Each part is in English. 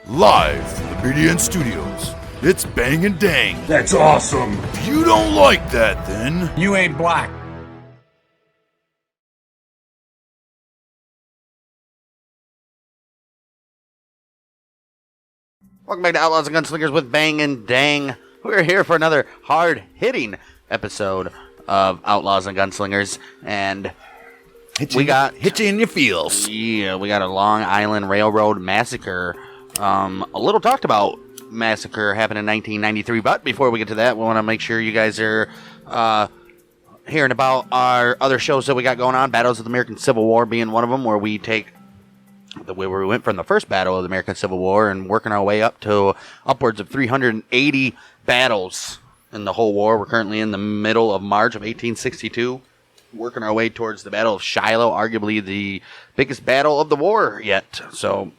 Live from the BDN Studios, it's Bang and Dang. That's awesome. If you don't like that, then You ain't black. Welcome back to Outlaws and Gunslingers with Bang and Dang. We're here for another hard-hitting episode of Outlaws and Gunslingers, and hit you in your feels. yeah, we got a Long Island Railroad Massacre. A little talked about Massacre happened in 1993, but before we get to that, we want to make sure you guys are hearing about our other shows that we got going on. Battles of the American Civil War being one of them, where we take where we went from the first battle of the American Civil War and working our way up to upwards of 380 battles in the whole war. We're currently in the middle of March of 1862, working our way towards the Battle of Shiloh, arguably the biggest battle of the war yet. So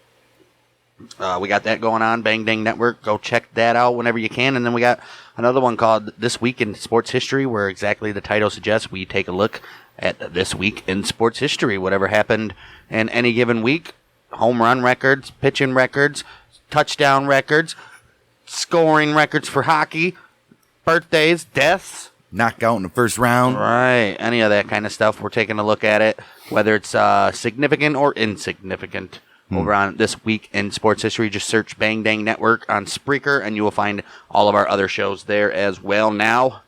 we got that going on, Bang Dang Network. Go check that out whenever you can. And then we got another one called This Week in Sports History, where exactly the title suggests we take a look at this week in sports history, whatever happened in any given week. Home run records, pitching records, touchdown records, scoring records for hockey, birthdays, deaths. Knockout in the first round. Right, any of that kind of stuff. We're taking a look at it, whether it's significant or insignificant. Over on This Week in Sports History, just search Bang Dang Network on Spreaker, and you will find all of our other shows there as well. Now,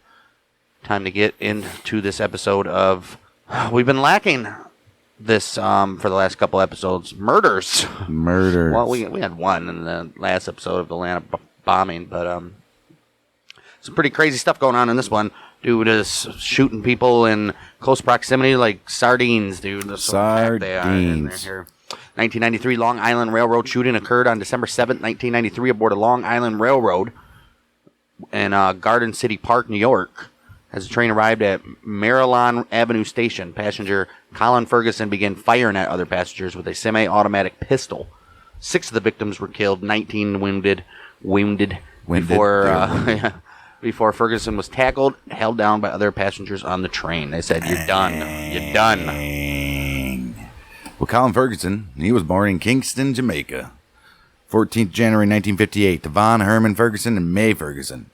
time to get into this episode of... We've been lacking this for the last couple episodes. Murders. Well, we had one in the last episode of the Atlanta bombing, but some pretty crazy stuff going on in this one. Dude is shooting people in close proximity like sardines, dude. That's Sardines. They are in there. 1993 Long Island Railroad shooting occurred on December 7th, 1993 aboard a Long Island Railroad in Garden City Park, New York. As the train arrived at Merillon Avenue station, passenger Colin Ferguson began firing at other passengers with a semi-automatic pistol. 6 of the victims were killed, 19 wounded before Ferguson was tackled, held down by other passengers on the train. They said, "You're done. You're done." Well, Colin Ferguson, he was born in Kingston, Jamaica. 14th January 1958 to Von Herman Ferguson and May Ferguson.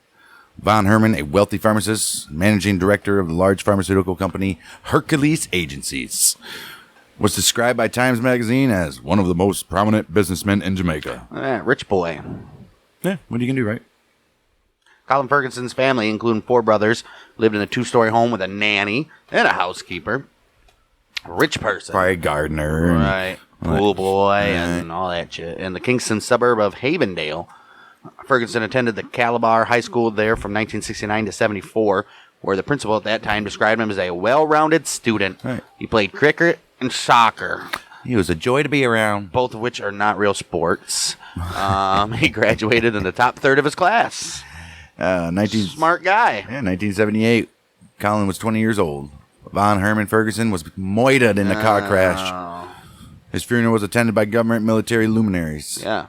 Von Herman, a wealthy pharmacist, managing director of the large pharmaceutical company Hercules Agencies, was described by Times Magazine as one of the most prominent businessmen in Jamaica. Rich boy. Yeah, what are you going to do, right? Colin Ferguson's family, including 4 brothers, lived in a 2-story home with a nanny and a housekeeper. A rich person. Probably a gardener. Right. Pool boy and all that shit. In the Kingston suburb of Havendale, Ferguson attended the Calabar High School there from 1969 to 74, where the principal at that time described him as a well-rounded student. Right. He played cricket and soccer. He was a joy to be around. Both of which are not real sports. He graduated in the top third of his class. Smart guy. Yeah, 1978. Colin was 20 years old. Von Herman Ferguson was moited in a car crash. His funeral was attended by government and military luminaries. Yeah.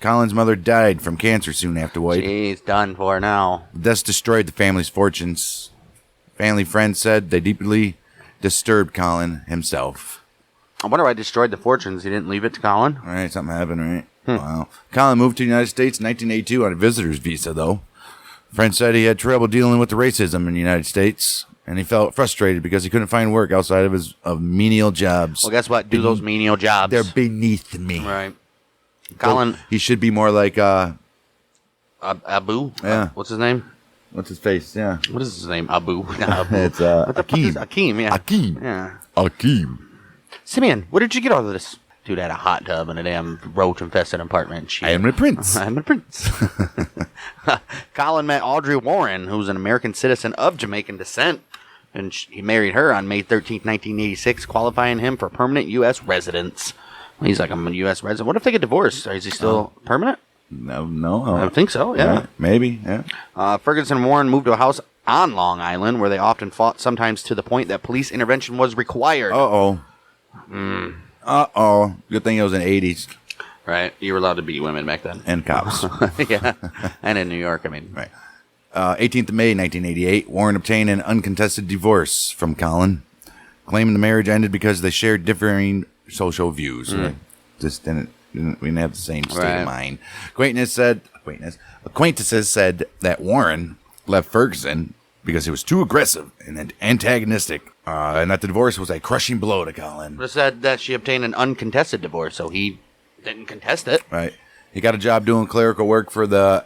Colin's mother died from cancer soon afterward. She's done for now. This destroyed the family's fortunes. Family friends said they deeply disturbed Colin himself. I wonder why it destroyed the fortunes. He didn't leave it to Colin. All right, something happened, right? Wow. Colin moved to the United States in 1982 on a visitor's visa, though. Friends said he had trouble dealing with the racism in the United States, and he felt frustrated because he couldn't find work outside of menial jobs. Well, guess what? Do those menial jobs. They're beneath me. Right. Colin. He should be more like Abu? Yeah. What's his name? What's his face? Yeah. What is his name? Abu. Abu. It's What the fuck is Akeem. Akeem, yeah. Akeem. Yeah. Akeem. Simeon, where did you get all of this? Dude had a hot tub in a damn roach-infested apartment. Shit. I am a prince. I'm a prince. Colin met Audrey Warren, who's an American citizen of Jamaican descent, and he married her on May 13, 1986, qualifying him for permanent U.S. residence. He's like, I'm a U.S. resident. What if they get divorced? Is he still permanent? No. I think so, yeah. Right, maybe, yeah. Ferguson and Warren moved to a house on Long Island, where they often fought, sometimes to the point that police intervention was required. Uh-oh. Good thing it was in the 80s. Right. You were allowed to beat women back then. And cops. Yeah. And in New York, I mean. Right. 18th of May, 1988, Warren obtained an uncontested divorce from Colin, claiming the marriage ended because they shared differing social views. Just didn't We didn't have the same state of mind. Acquaintances said that Warren left Ferguson because he was too aggressive and antagonistic, and that the divorce was a crushing blow to Colin. It said that she obtained an uncontested divorce, so he didn't contest it. Right. He got a job doing clerical work for the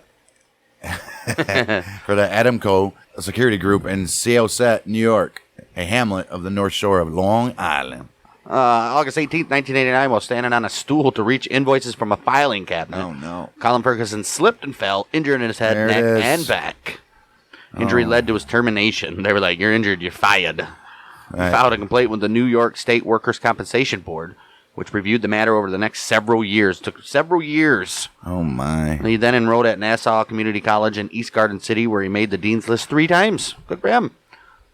for the Adamco security group in Syosset, New York, a hamlet of the North Shore of Long Island. August 18th, 1989, while standing on a stool to reach invoices from a filing cabinet. Oh, no. Colin Ferguson slipped and fell, injuring his head, neck, and back. Injury led to his termination. They were like, you're injured, you're fired. He filed a complaint with the New York State Workers' Compensation Board, which reviewed the matter over the next several years. Took several years. Oh, my. He then enrolled at Nassau Community College in East Garden City, where he made the dean's list 3 times. Good for him.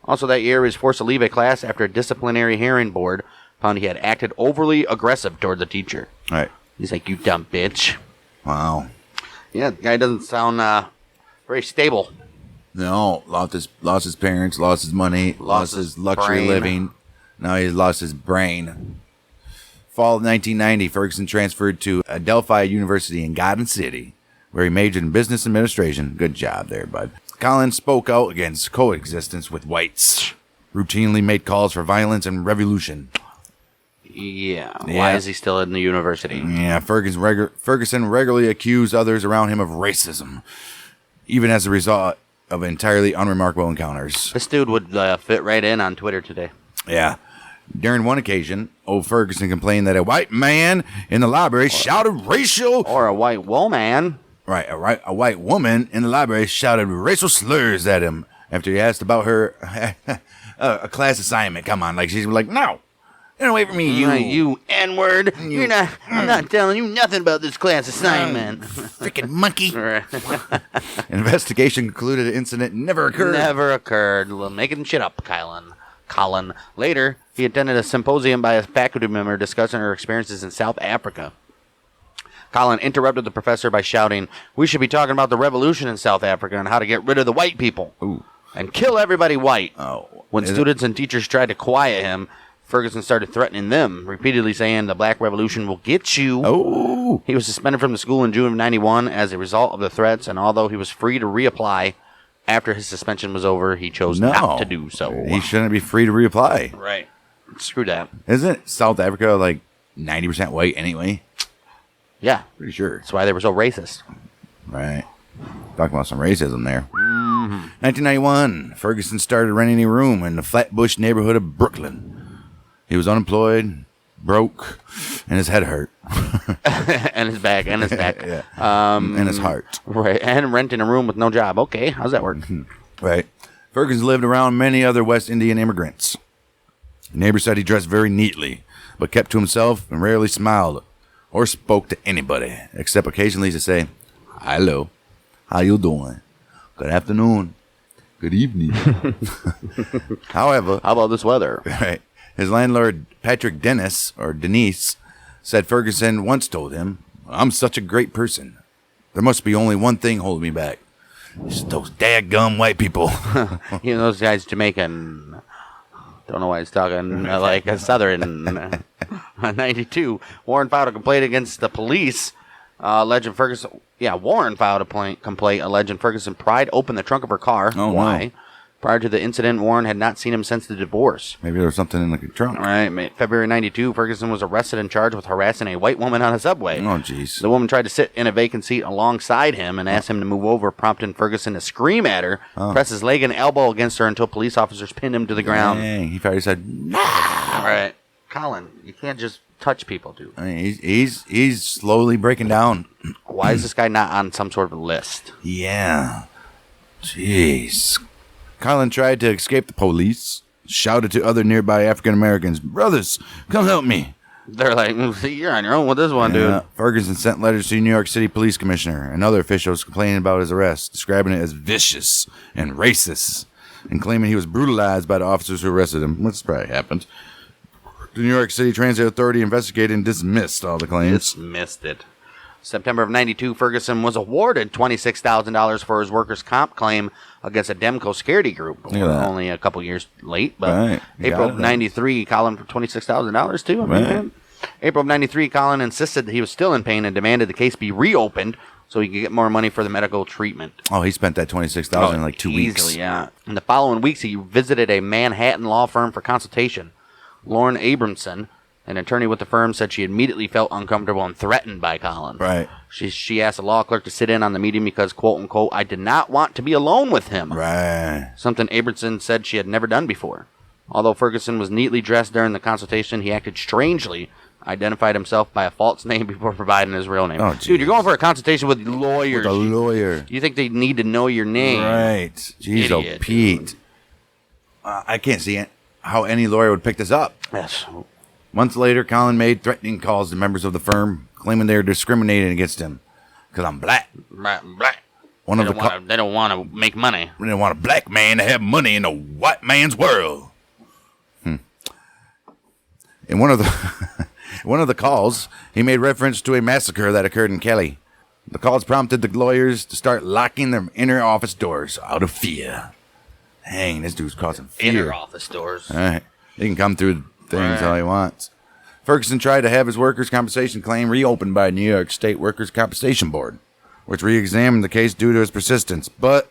Also that year, he was forced to leave a class after a disciplinary hearing board found he had acted overly aggressive toward the teacher. Right. He's like, you dumb bitch. Wow. Yeah, the guy doesn't sound very stable. No, lost his parents, lost his money, lost his luxury brain. living. Now he's lost his brain. Fall of 1990, Ferguson transferred to Adelphi University in Garden City, where he majored in business administration. Good job there, bud. Colin spoke out against coexistence with whites, routinely made calls for violence and revolution. Yeah. Why is he still in the university? Yeah, Ferguson regularly accused others around him of racism, even as a result of entirely unremarkable encounters. This dude would fit right in on Twitter today. Yeah. During one occasion, old Ferguson complained that a white man in the library shouted racial... Or a white woman. Right, a white woman in the library shouted racial slurs at him after he asked about her a class assignment. Come on, like she's like, no, get away from me, you N-word. I'm not telling you nothing about this class assignment. Freaking monkey. Investigation concluded the incident never occurred. Well, making shit up, Colin. Later, he attended a symposium by a faculty member discussing her experiences in South Africa. Colin interrupted the professor by shouting, we should be talking about the revolution in South Africa and how to get rid of the white people. Ooh. And kill everybody white. Oh, when students and teachers tried to quiet him, Ferguson started threatening them, repeatedly saying the black revolution will get you. Oh. He was suspended from the school in June of 91 as a result of the threats, and although he was free to reapply after his suspension was over, he chose not to do so. He shouldn't be free to reapply. Right. Screw that. Isn't South Africa like 90% white anyway? Yeah. Pretty sure. That's why they were so racist. Right. Talking about some racism there. 1991, Ferguson started renting a room in the Flatbush neighborhood of Brooklyn. He was unemployed, broke, and his head hurt. And his back. And his heart. Right. And renting a room with no job. Okay. How's that work? Right. Ferguson lived around many other West Indian immigrants. Neighbors said he dressed very neatly, but kept to himself and rarely smiled or spoke to anybody, except occasionally to say, hello, how you doing? Good afternoon. Good evening. However, how about this weather? Right, his landlord, Patrick Dennis, said Ferguson once told him, I'm such a great person. There must be only one thing holding me back. It's those daggum white people. You know, those guys Jamaican. Don't know why he's talking like a Southern. 92, Warren filed a complaint against the police, alleging Ferguson. Yeah, Warren filed a complaint alleging Ferguson pried open the trunk of her car. Oh, why? No. Prior to the incident, Warren had not seen him since the divorce. Maybe there was something in the trunk. All right, February 92, Ferguson was arrested and charged with harassing a white woman on a subway. Oh, jeez. The woman tried to sit in a vacant seat alongside him and asked him to move over, prompting Ferguson to scream at her, press his leg and elbow against her until police officers pinned him to the ground. Dang, he probably said, no! All right. Colin, you can't just touch people, dude. I mean, he's slowly breaking down. Why is this guy not on some sort of list? Yeah. Jeez. Colin tried to escape the police, shouted to other nearby African Americans, brothers, come help me. They're like, you're on your own with this one, dude. Ferguson sent letters to the New York City Police Commissioner and other officials complaining about his arrest, describing it as vicious and racist, and claiming he was brutalized by the officers who arrested him. What's probably happened. The New York City Transit Authority investigated and dismissed all the claims. Dismissed it. September of 92, Ferguson was awarded $26,000 for his workers' comp claim against a Demco security group. Only a couple years late, but right. April of 93, Colin for $26,000 too. I mean, April of 93, Colin insisted that he was still in pain and demanded the case be reopened so he could get more money for the medical treatment. Oh, he spent that $26,000 in like 2 weeks. Easily, yeah. In the following weeks, he visited a Manhattan law firm for consultation. Lauren Abramson, an attorney with the firm, said she immediately felt uncomfortable and threatened by Colin. Right. She asked the law clerk to sit in on the meeting because, quote unquote, I did not want to be alone with him. Right. Something Abramson said she had never done before. Although Ferguson was neatly dressed during the consultation, he acted strangely, identified himself by a false name before providing his real name. Oh, dude, you're going for a consultation with lawyers. With a lawyer. You think they need to know your name. Right. Jeez, oh, Pete. I can't see how any lawyer would pick this up. Yes. Months later, Colin made threatening calls to members of the firm, claiming they were discriminating against him. Because I'm black. Black. They don't want to make money. They don't want a black man to have money in a white man's world. In one of the calls, he made reference to a massacre that occurred in Kelly. The calls prompted the lawyers to start locking their inner office doors out of fear. Dang, this dude's causing fear. Inner office doors. All right. He can come through things all he wants. Ferguson tried to have his workers' compensation claim reopened by New York State Workers' Compensation Board, which re-examined the case due to his persistence, but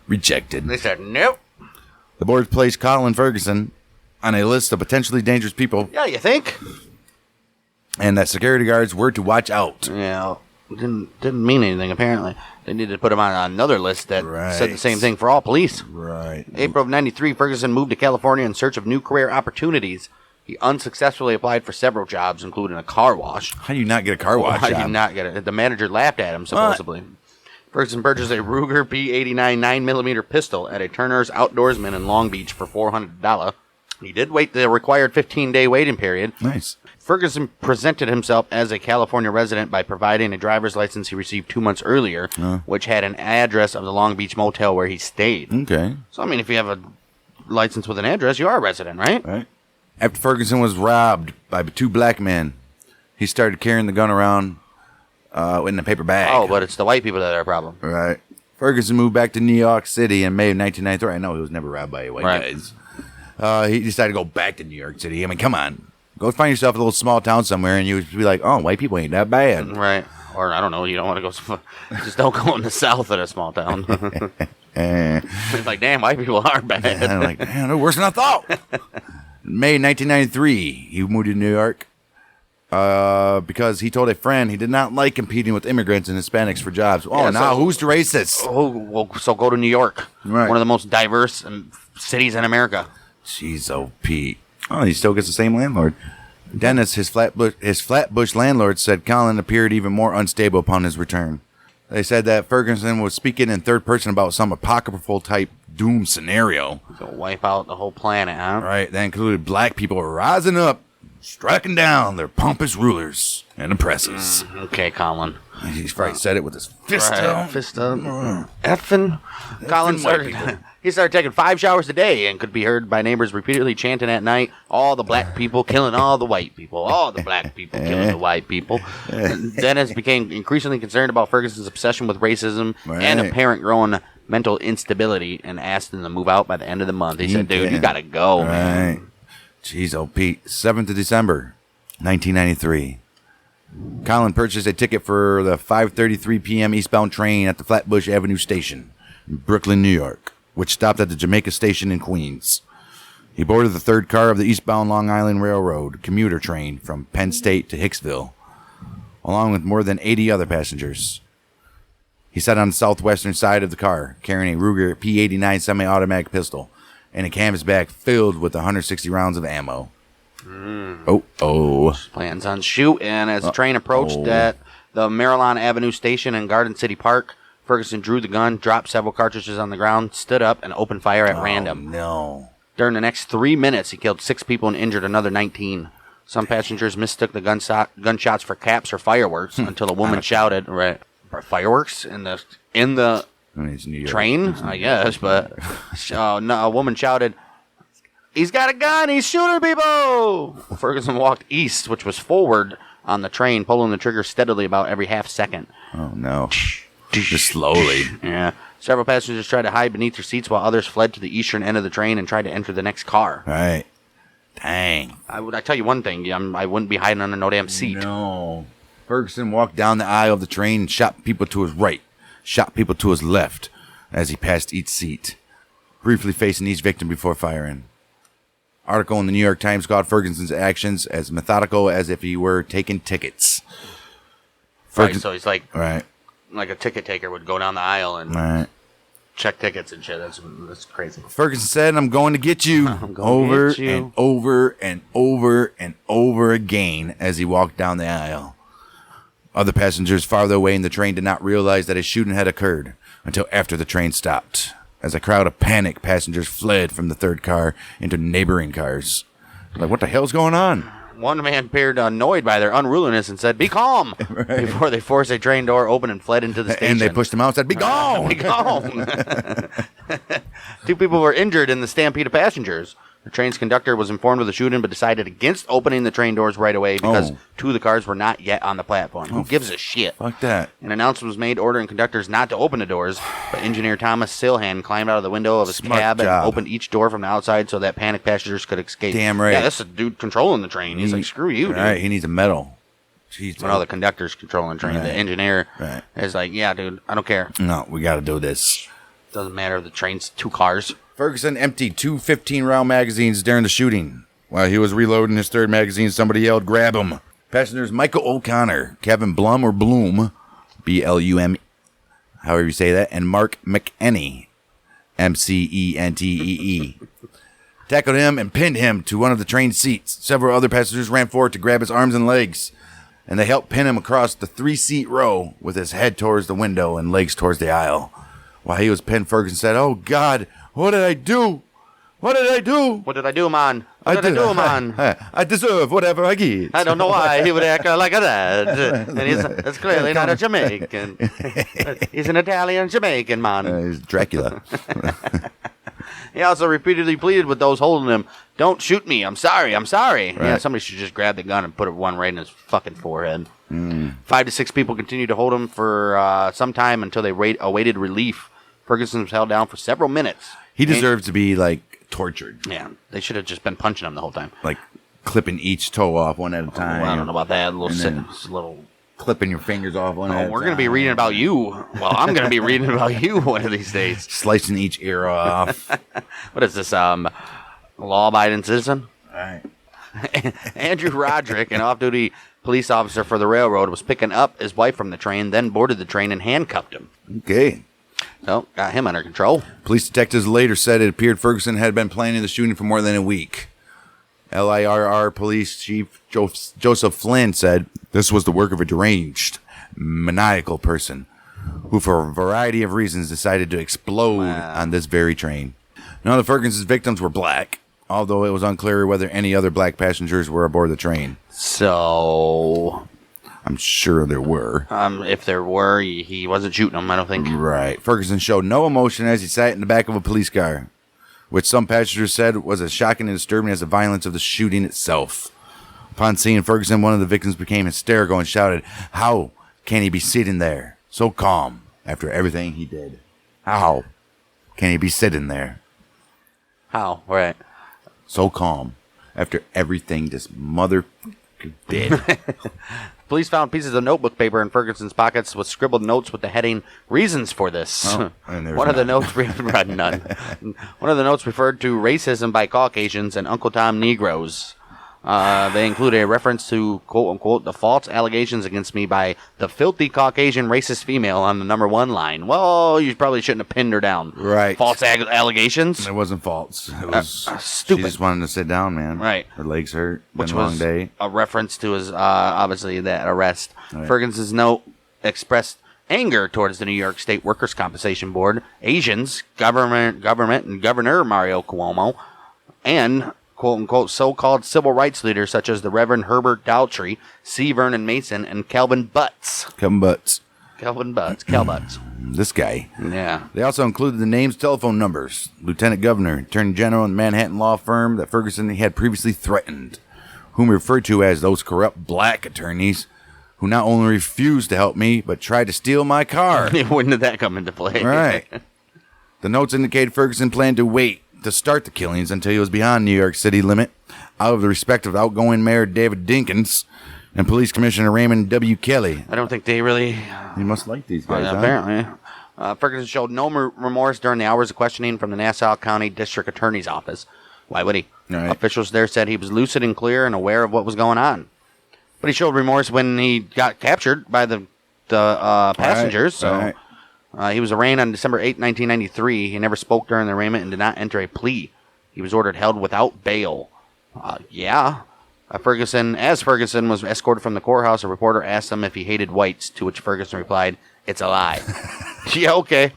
rejected. They said, nope. The board placed Colin Ferguson on a list of potentially dangerous people, Yeah, you think? and that security guards were to watch out. Yeah, didn't mean anything, apparently. They needed to put him on another list that said the same thing for all police. Right. April of 93, Ferguson moved to California in search of new career opportunities. He unsuccessfully applied for several jobs, including a car wash. How do you not get a car wash How job? did you not get it? The manager laughed at him, supposedly. Ferguson purchased a Ruger P89 9mm pistol at a Turner's Outdoorsman in Long Beach for $400. He did wait the required 15-day waiting period. Nice. Ferguson presented himself as a California resident by providing a driver's license he received 2 months earlier, which had an address of the Long Beach motel where he stayed. Okay. So, I mean, if you have a license with an address, you are a resident, right? Right. After Ferguson was robbed by 2 black men, he started carrying the gun around in a paper bag. Oh, but it's the white people that are a problem. Right. Ferguson moved back to New York City in May of 1993. I know he was never robbed by white guys. He decided to go back to New York City. I mean, come on. Go find yourself a little small town somewhere, and you would be like, oh, white people ain't that bad. Right. Or, I don't know, you don't want to go... Just don't go in the south of a small town. It's like, damn, white people are bad. And I'm like, man, they're worse than I thought. In May 1993, he moved to New York because he told a friend he did not like competing with immigrants and Hispanics for jobs. Oh, Yeah, now so- who's the racist? Oh, well, so go to New York. Right. One of the most diverse cities in America. Jeez, oh, Pete. Oh, he still gets the same landlord. Dennis, his Flatbush landlord, said Colin appeared even more unstable upon his return. They said that Ferguson was speaking in third person about some apocryphal type doom scenario. So wipe out the whole planet, huh? Right, that included black people rising up, striking down their pompous rulers and oppressors. Okay, Colin. He said it with his fist out. Fist up. Effing. Colin he started taking 5 showers a day and could be heard by neighbors repeatedly chanting at night, all the black people killing all the white people. All the black people killing the white people. And Dennis became increasingly concerned about Ferguson's obsession with racism and apparent growing mental instability and asked him to move out by the end of the month. He said, dude, you got to go, man. Jeez, oh, Pete. 7th of December, 1993. Colin purchased a ticket for the 5:33 p.m. eastbound train at the Flatbush Avenue station in Brooklyn, New York, which stopped at the Jamaica station in Queens. He boarded the third car of the eastbound Long Island Railroad commuter train from Penn State to Hicksville, along with more than 80 other passengers. He sat on the southwestern side of the car, carrying a Ruger P89 semi-automatic pistol and a canvas bag filled with 160 rounds of ammo. Plans on shoot, and as the train approached at the Merillon Avenue station in Garden City Park, Ferguson drew the gun, dropped several cartridges on the ground, stood up, and opened fire at random. No. During the next 3 minutes, he killed 6 people and injured another 19. Some passengers mistook the gunshots for caps or fireworks until a woman shouted, fireworks in the I mean, it's New York. train, I guess, but no, a woman shouted, he's got a gun, he's shooting people! Ferguson walked east, which was forward on the train, pulling the trigger steadily about every half second. Oh, no. Just slowly. Yeah. Several passengers tried to hide beneath their seats while others fled to the eastern end of the train and tried to enter the next car. Right. Dang. I tell you one thing, I wouldn't be hiding under no damn seat. No. Ferguson walked down the aisle of the train and shot people to his right, shot people to his left as he passed each seat, briefly facing each victim before firing. Article in the New York Times called Ferguson's actions as methodical as if he were taking tickets. Right, so he's like right. Like a ticket taker would go down the aisle and Right. check tickets and shit. That's crazy. Ferguson said, "I'm going to get you," over and over and over and over again as he walked down the aisle. Other passengers farther away in the train did not realize that a shooting had occurred until after the train stopped. As a crowd of panicked passengers fled from the third car into neighboring cars. Like, what the hell's going on? One man appeared annoyed by their unruliness and said, "Be calm," right. Before they forced a train door open and fled into the station. And they pushed him out and said, "Be gone!" Be gone! 2 people were injured in the stampede of passengers. The train's conductor was informed of the shooting but decided against opening the train doors right away because 2 of the cars were not yet on the platform. Who gives a shit? Fuck that. An announcement was made ordering conductors not to open the doors, but engineer Thomas Silhan climbed out of the window of his cab and opened each door from the outside so that panicked passengers could escape. Damn right. Yeah, that's the dude controlling the train. He's like, screw you, dude. Right, he needs a medal. Jeez, well, the conductor's controlling the train. Right. The engineer is like, yeah, dude, I don't care. No, we got to do this. Doesn't matter if the train's 2 cars. Ferguson emptied 2 15-round magazines during the shooting. While he was reloading his 3rd magazine, somebody yelled, "Grab him!" Passengers Michael O'Connor, Kevin Blum or Bloom, B-L-U-M, however you say that, and Mark McEntee, M-C-E-N-T-E-E, tackled him and pinned him to one of the train seats. Several other passengers ran forward to grab his arms and legs, and they helped pin him across the 3-seat row with his head towards the window and legs towards the aisle. While he was pinned, Ferguson said, "Oh, God, what did I do? What did I do? What did I do, man? What did I do, man? I deserve whatever I get." I don't know why he would act like that. And that's clearly not a Jamaican. He's an Italian Jamaican man. He's Dracula. He also repeatedly pleaded with those holding him, "Don't shoot me. I'm sorry. I'm sorry." Right. Yeah, somebody should just grab the gun and put one right in his fucking forehead. 5 to 6 people continued to hold him for some time until they awaited relief. Ferguson was held down for several minutes. He deserves to be, like, tortured. Yeah, they should have just been punching him the whole time. Like, clipping each toe off one at a time. I don't know about that. A little clipping your fingers off one at a time. We're going to be reading about you. Well, I'm going to be reading about you one of these days. Slicing each ear off. What is this, law-abiding citizen? All right. Andrew Roderick, an off-duty police officer for the railroad, was picking up his wife from the train, then boarded the train and handcuffed him. Okay. So, got him under control. Police detectives later said it appeared Ferguson had been planning the shooting for more than a week. LIRR Police Chief Joseph Flynn said this was the work of a deranged, maniacal person who, for a variety of reasons, decided to explode on this very train. None of Ferguson's victims were black, although it was unclear whether any other black passengers were aboard the train. So, I'm sure there were. If there were, he wasn't shooting them, I don't think. Right. Ferguson showed no emotion as he sat in the back of a police car, which some passengers said was as shocking and disturbing as the violence of the shooting itself. Upon seeing Ferguson, one of the victims became hysterical and shouted, "How can he be sitting there so calm after everything he did? How can he be sitting there How? Right. so calm after everything this mother did?" Police found pieces of notebook paper in Ferguson's pockets with scribbled notes with the heading "Reasons for this." One of the notes One of the notes referred to racism by Caucasians and Uncle Tom Negroes. They include a reference to, quote unquote, the false allegations against me by the filthy Caucasian racist female on the number 1 line. Well, you probably shouldn't have pinned her down. Right. False allegations? It wasn't false. It was stupid. She just wanted to sit down, man. Right. Her legs hurt. Which been a long was day. a reference to his, obviously, that arrest. Right. Ferguson's note expressed anger towards the New York State Workers' Compensation Board, Asians, government, and Governor Mario Cuomo, and quote-unquote so-called civil rights leaders such as the Reverend Herbert Daltrey, C. Vernon Mason, and Calvin Butts. Calvin Butts. Cal Butts. This guy. Yeah. They also included the names, telephone numbers, Lieutenant Governor, Attorney General, and Manhattan law firm that Ferguson had previously threatened, whom referred to as those corrupt black attorneys who not only refused to help me, but tried to steal my car. When did that come into play? Right. The notes indicated Ferguson planned to wait to start the killings until he was beyond New York City limit, out of the respect of outgoing Mayor David Dinkins and Police Commissioner Raymond W. Kelly. I don't think they really... You must like these guys, huh? Apparently. Ferguson showed no remorse during the hours of questioning from the Nassau County District Attorney's Office. Why would he? Right. Officials there said he was lucid and clear and aware of what was going on. But he showed remorse when he got captured by the passengers. Right. He was arraigned on December 8, 1993. He never spoke during the arraignment and did not enter a plea. He was ordered held without bail. Ferguson was escorted from the courthouse, a reporter asked him if he hated whites, to which Ferguson replied, "It's a lie." Yeah, okay.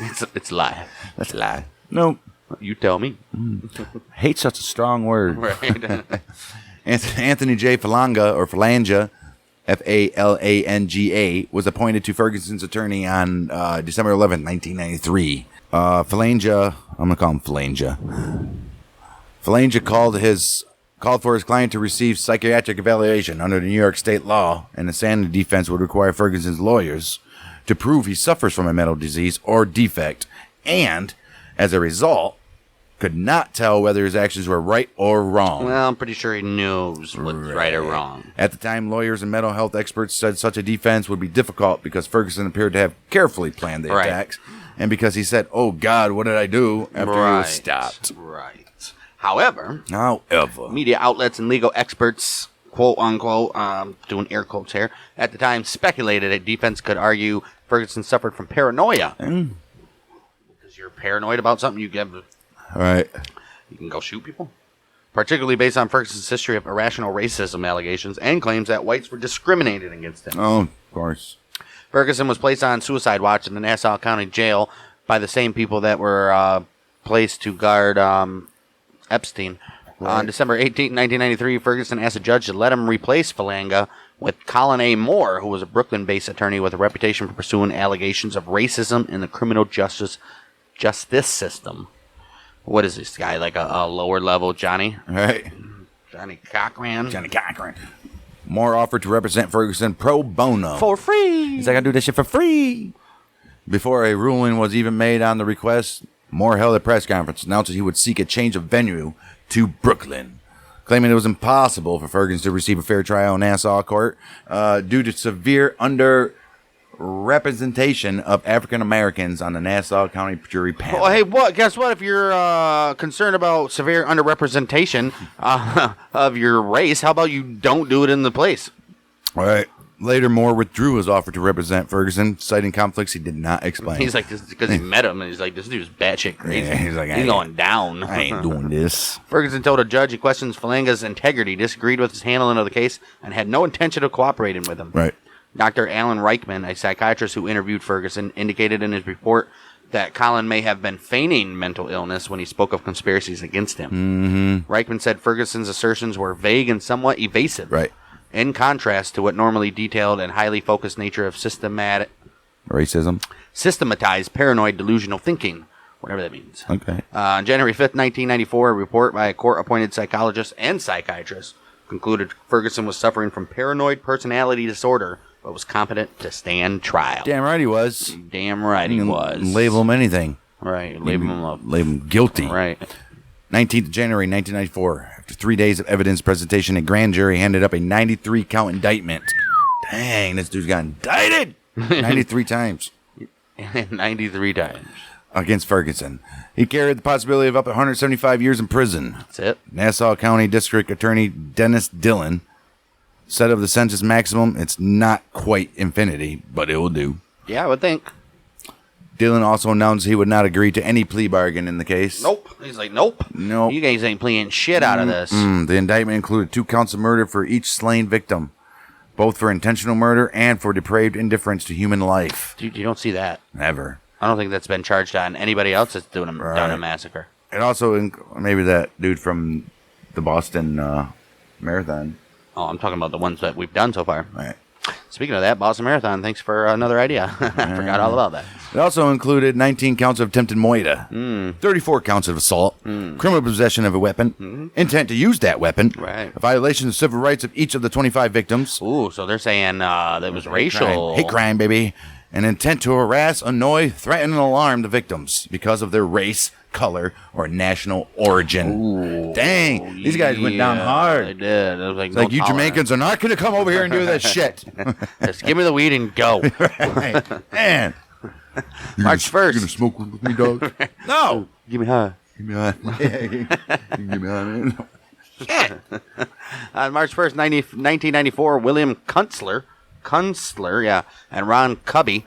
It's a lie. That's a lie. No. You tell me. Hate's such a strong word. Right. Anthony J. Falanga, Falanga, was appointed to Ferguson's attorney on December 11th, 1993. Falanga, I'm going to call him Falanga. Falanga called for his client to receive psychiatric evaluation under the New York state law, and the sanity defense would require Ferguson's lawyers to prove he suffers from a mental disease or defect, and, as a result, could not tell whether his actions were right or wrong. Well, I'm pretty sure he knows what's right or wrong. At the time, lawyers and mental health experts said such a defense would be difficult because Ferguson appeared to have carefully planned the attacks, and because he said, "Oh God, what did I do?" after he was stopped. Right. However, media outlets and legal experts, quote unquote, doing air quotes here, at the time speculated a defense could argue Ferguson suffered from paranoia. Because you're paranoid about something, you can go shoot people. Particularly based on Ferguson's history of irrational racism allegations and claims that whites were discriminated against him. Oh, of course. Ferguson was placed on suicide watch in the Nassau County Jail by the same people that were placed to guard Epstein. Right. On December 18, 1993, Ferguson asked a judge to let him replace Falanga with Colin A. Moore, who was a Brooklyn-based attorney with a reputation for pursuing allegations of racism in the criminal justice system. What is this guy, like a lower-level Johnny? Right. Johnny Cochran. Moore offered to represent Ferguson pro bono. For free. He's like, "I do this shit for free." Before a ruling was even made on the request, Moore held a press conference, announced that he would seek a change of venue to Brooklyn, claiming it was impossible for Ferguson to receive a fair trial in Nassau court due to severe underrepresentation of African Americans on the Nassau County jury panel. Well, hey, guess what? If you're concerned about severe underrepresentation of your race, how about you don't do it in the place? All right. Later, Moore withdrew his offer to represent Ferguson, citing conflicts he did not explain. He's like, this because he met him, and he's like, this dude's batshit crazy. Yeah, he's like, he's going down. I ain't doing this. Ferguson told a judge he questions Falanga's integrity, disagreed with his handling of the case, and had no intention of cooperating with him. Right. Dr. Alan Reichman, a psychiatrist who interviewed Ferguson, indicated in his report that Colin may have been feigning mental illness when he spoke of conspiracies against him. Mm-hmm. Reichman said Ferguson's assertions were vague and somewhat evasive. Right. In contrast to what normally detailed and highly focused nature of systematized paranoid delusional thinking, whatever that means. Okay. On January 5th, 1994, a report by a court-appointed psychologist and psychiatrist concluded Ferguson was suffering from paranoid personality disorder, but was competent to stand trial. Damn right he was. Damn right he was. Label him anything. Right. Label him up. Label him guilty. Right. 19th January 1994. After 3 days of evidence presentation, a grand jury handed up a 93-count indictment. Dang, this dude's got indicted 93 times. 93 times. Against Ferguson. He carried the possibility of up to 175 years in prison. That's it. Nassau County District Attorney Dennis Dillon said of the sentence maximum, it's not quite infinity, but it will do. Yeah, I would think. Dillon also announced he would not agree to any plea bargain in the case. Nope. He's like, nope. You guys ain't playing shit out of this. The indictment included 2 counts of murder for each slain victim, both for intentional murder and for depraved indifference to human life. Dude, you don't see that. Never. I don't think that's been charged on anybody else that's done a massacre. It also, maybe that dude from the Boston Marathon. Oh, I'm talking about the ones that we've done so far. Right. Speaking of that, Boston Marathon, thanks for another idea. I forgot all about that. It also included 19 counts of attempted moida, 34 counts of assault, criminal possession of a weapon, intent to use that weapon, a violation of civil rights of each of the 25 victims. Ooh, so they're saying that was racial. Hate crime, baby. an intent to harass, annoy, threaten, and alarm the victims because of their race, color, or national origin. Ooh, dang, these guys went down hard. They did. It was like, It's like, you Jamaicans are not going to come over here and do that shit. Just give me the weed and go. Right. Man. March 1st. You going to smoke with me, dog? No. Give me high. Give me high. You give me high, man. On March 1st, 1994, William Kunstler, and Ron Cubby,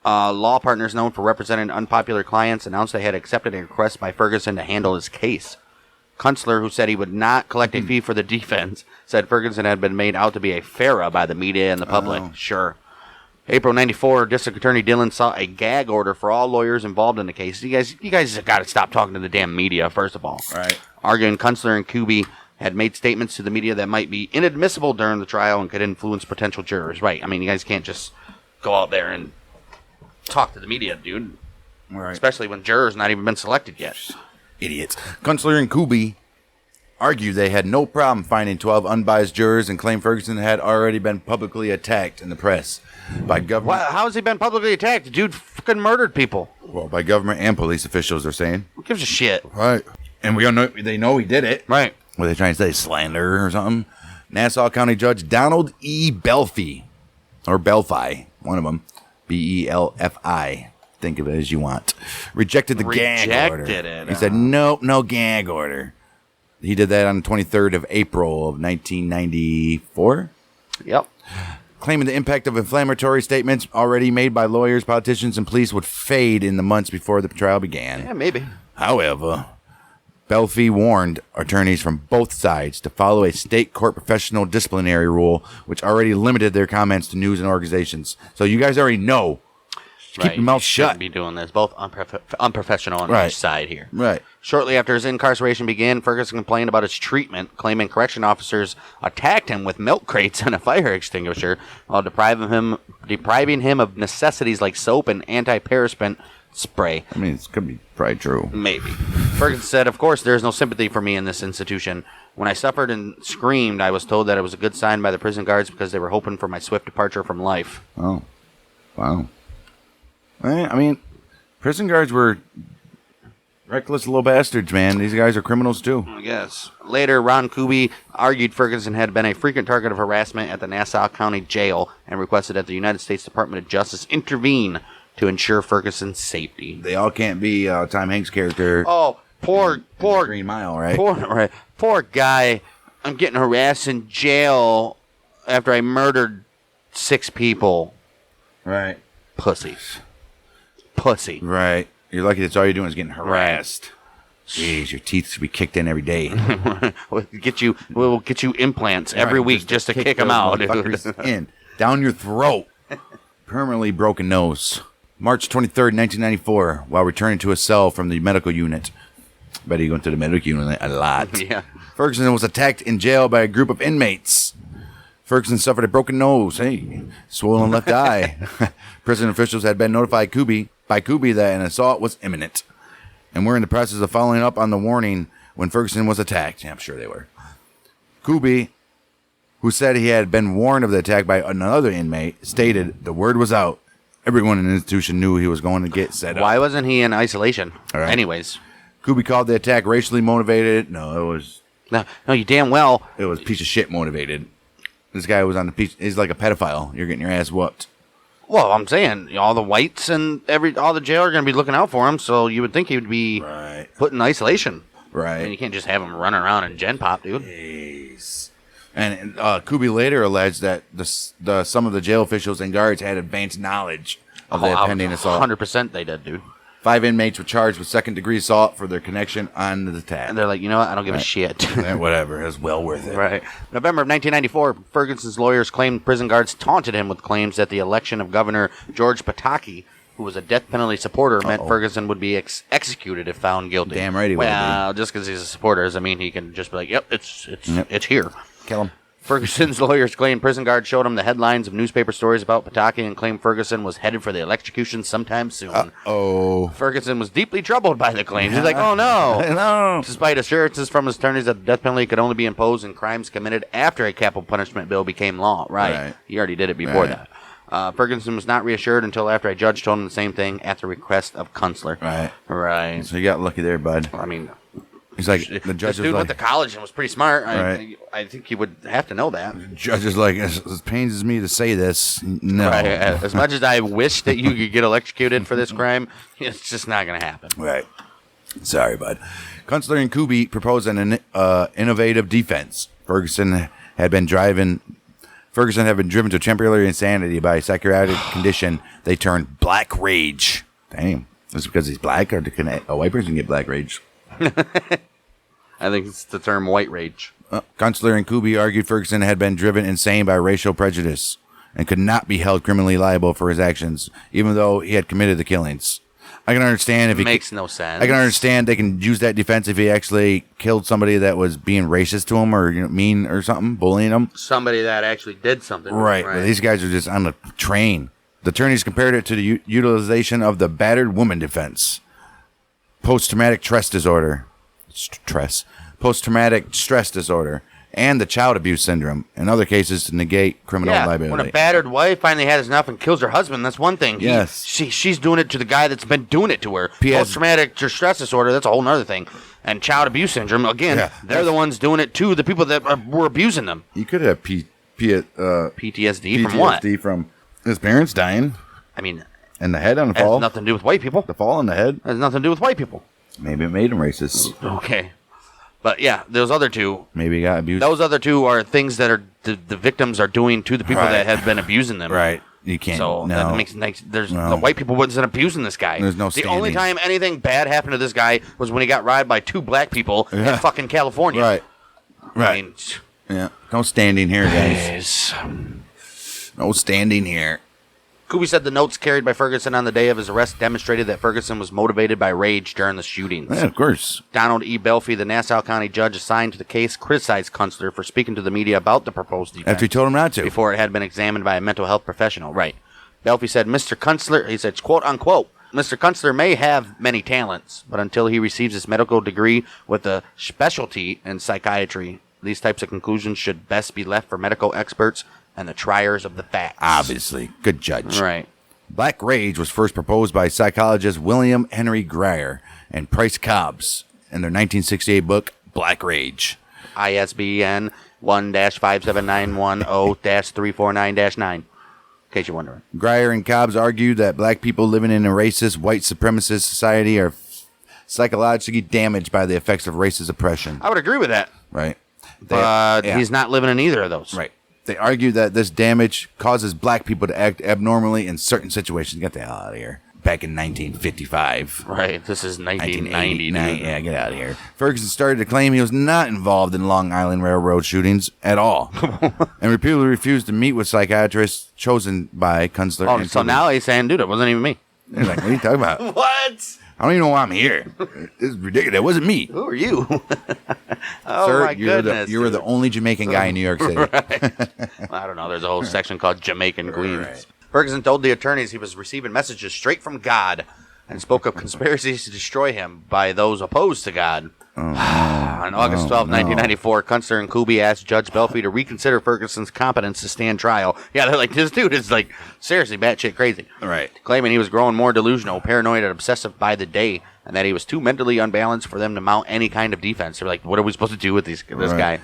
law partners known for representing unpopular clients, announced they had accepted a request by Ferguson to handle his case. Kunstler, who said he would not collect a fee for the defense, said Ferguson had been made out to be a pharaoh by the media and the public. Oh. Sure. April 94, District Attorney Dillon saw a gag order for all lawyers involved in the case. You guys have got to stop talking to the damn media, first of all. Right. Arguing Kunstler and Kuby had made statements to the media that might be inadmissible during the trial and could influence potential jurors. Right. I mean, you guys can't just go out there and talk to the media, dude. Right. Especially when jurors not even been selected yet. Idiots. Kunstler and Kuby argued they had no problem finding 12 unbiased jurors and claimed Ferguson had already been publicly attacked in the press by government. How has he been publicly attacked? The dude fucking murdered people. Well, by government and police officials, they're saying. Who gives a shit? Right. And we all know they know he did it. Right. What are they trying to say? Slander or something? Nassau County Judge Donald E. Belfi, or Belfi, one of them, Belfi. Think of it as you want. Rejected the gag order. It. He said, nope, no gag order. He did that on the 23rd of April of 1994. Yep. Claiming the impact of inflammatory statements already made by lawyers, politicians, and police would fade in the months before the trial began. Yeah, maybe. However, Belfi warned attorneys from both sides to follow a state court professional disciplinary rule, which already limited their comments to news and organizations. So you guys already know. Keep your mouth shut. Shouldn't be doing this. Both unprofessional on Right. each side here. Right. Shortly after his incarceration began, Ferguson complained about his treatment, claiming correction officers attacked him with milk crates and a fire extinguisher while depriving him of necessities like soap and antiperspirant spray. I mean, it could be probably true. Maybe. Ferguson said, "Of course, there is no sympathy for me in this institution. When I suffered and screamed, I was told that it was a good sign by the prison guards because they were hoping for my swift departure from life." Oh. Wow. I mean, prison guards were reckless little bastards, man. These guys are criminals, too. I guess. Later, Ron Kuby argued Ferguson had been a frequent target of harassment at the Nassau County Jail and requested that the United States Department of Justice intervene to ensure Ferguson's safety. They all can't be Tom Hanks' character. Oh, poor Green Mile, right? Poor guy. I'm getting harassed in jail after I murdered 6 people. Right. Pussy. Right. You're lucky that's all you're doing is getting harassed. Jeez, your teeth should be kicked in every day. We'll get you implants every week just to kick them out, dude. In. Down your throat. Permanently broken nose. March 23rd, 1994, while returning to a cell from the medical unit. Bet he went to the medical unit a lot. Yeah. Ferguson was attacked in jail by a group of inmates. Ferguson suffered a broken nose, swollen left eye. Prison officials had been notified by Kuby that an assault was imminent, and were in the process of following up on the warning when Ferguson was attacked. Yeah, I'm sure they were. Kuby, who said he had been warned of the attack by another inmate, stated the word was out. Everyone in the institution knew he was going to get set up. Why wasn't he in isolation? All right. Anyways. Kuby called the attack racially motivated. No, it was you damn well. It was piece of shit motivated. This guy was on the piece. He's like a pedophile. You're getting your ass whooped. Well, I'm saying all the whites and all the jail are going to be looking out for him, so you would think he would be put in isolation. Right. And you can't just have him running around in Gen Pop, dude. Jeez. And Kuby later alleged that some of the jail officials and guards had advanced knowledge of the pending assault. 100% they did, dude. 5 inmates were charged with second-degree assault for their connection on the attack. And they're like, you know what? I don't give a shit. Whatever. It was well worth it. Right. November of 1994, Ferguson's lawyers claimed prison guards taunted him with claims that the election of Governor George Pataki, who was a death penalty supporter, meant Ferguson would be executed if found guilty. Damn right he would. Well, just because he's a supporter doesn't mean he can just be like, yep, it's here. Kill him. Ferguson's lawyers claimed prison guards showed him the headlines of newspaper stories about Pataki and claimed Ferguson was headed for the electrocution sometime soon. Ferguson was deeply troubled by the claims. He's like, oh no. No. Despite assurances from his attorneys that the death penalty could only be imposed in crimes committed after a capital punishment bill became law. Right. He already did it before that. Ferguson was not reassured until after a judge told him the same thing at the request of Kunstler. Right. So you got lucky there, bud. I mean, he's like, the judge this dude went to college and was pretty smart. I think he would have to know that. The judge is like, as pains me to say this, no. Right. As much as I wish that you could get electrocuted for this crime, it's just not going to happen. Right. Sorry, bud. Kunstler and Kuby proposed an innovative defense. Ferguson had been driven to temporary insanity by a psychiatric condition they termed black rage. Damn. Is it because he's black, or can a white person get black rage? I think it's the term white rage. Kunstler and Kuby argued Ferguson had been driven insane by racial prejudice and could not be held criminally liable for his actions, even though he had committed the killings. I can understand if it makes no sense. I can understand they can use that defense if he actually killed somebody that was being racist to him, or mean or something, bullying him. Somebody that actually did something. Right. But these guys are just on the train. The attorneys compared it to the utilization of the battered woman defense, post-traumatic stress disorder, post-traumatic stress disorder, and the child abuse syndrome, in other cases to negate criminal liability. When a battered wife finally has enough and kills her husband, that's one thing. Yes. She's doing it to the guy that's been doing it to her. Post-traumatic stress disorder, that's a whole other thing. And child abuse syndrome, again, they're the ones doing it to the people that were abusing them. You could have PTSD from what? PTSD from his parents dying. I mean... And the head on the fall. Has nothing to do with white people. The fall on the head. Has nothing to do with white people. Maybe it made him racist. Okay. But yeah, those other two. Maybe he got abused. Those other two are things that are the victims are doing to the people that have been abusing them. Right. You can't. So that makes the white people wasn't abusing this guy. There's no standing. The only time anything bad happened to this guy was when he got ride by two black people in fucking California. Right. I mean, no standing here, guys. No standing here. Kuby said the notes carried by Ferguson on the day of his arrest demonstrated that Ferguson was motivated by rage during the shootings. Yeah, of course. Donald E. Belfie, the Nassau County judge assigned to the case, criticized Kunstler for speaking to the media about the proposed defense. After he told him not to. Before it had been examined by a mental health professional. Right. Belfie said, Mr. Kunstler, he said, quote unquote, Mr. Kunstler may have many talents, but until he receives his medical degree with a specialty in psychiatry, these types of conclusions should best be left for medical experts and the triers of the facts. Obviously. Good judge. Right. Black rage was first proposed by psychologists William Henry Grier and Price Cobbs in their 1968 book, Black Rage. ISBN 1-57910-349-9. In case you're wondering. Grier and Cobbs argued that black people living in a racist, white supremacist society are psychologically damaged by the effects of racist oppression. I would agree with that. Right. But he's not living in either of those. Right. They argue that this damage causes black people to act abnormally in certain situations. Get the hell out of here. Back in 1955. Right. This is 1990. Yeah, get out of here. Ferguson started to claim he was not involved in Long Island Railroad shootings at all. And repeatedly refused to meet with psychiatrists chosen by Kunstler. Oh, so now he's saying, dude, it wasn't even me. They're like, what are you talking about? What? I don't even know why I'm here. This is ridiculous. It wasn't me. Who are you? Sir, my goodness. You were the only Jamaican guy in New York City. Right. I don't know. There's a whole section called Jamaican Queens. Right. Ferguson told the attorneys he was receiving messages straight from God and spoke of conspiracies to destroy him by those opposed to God. On August 12, 1994, Kunstler and Kuby asked Judge Belfie to reconsider Ferguson's competence to stand trial. Yeah, they're like, this dude is like seriously batshit crazy. Right. Claiming he was growing more delusional, paranoid, and obsessive by the day, and that he was too mentally unbalanced for them to mount any kind of defense. They're like, what are we supposed to do with this guy?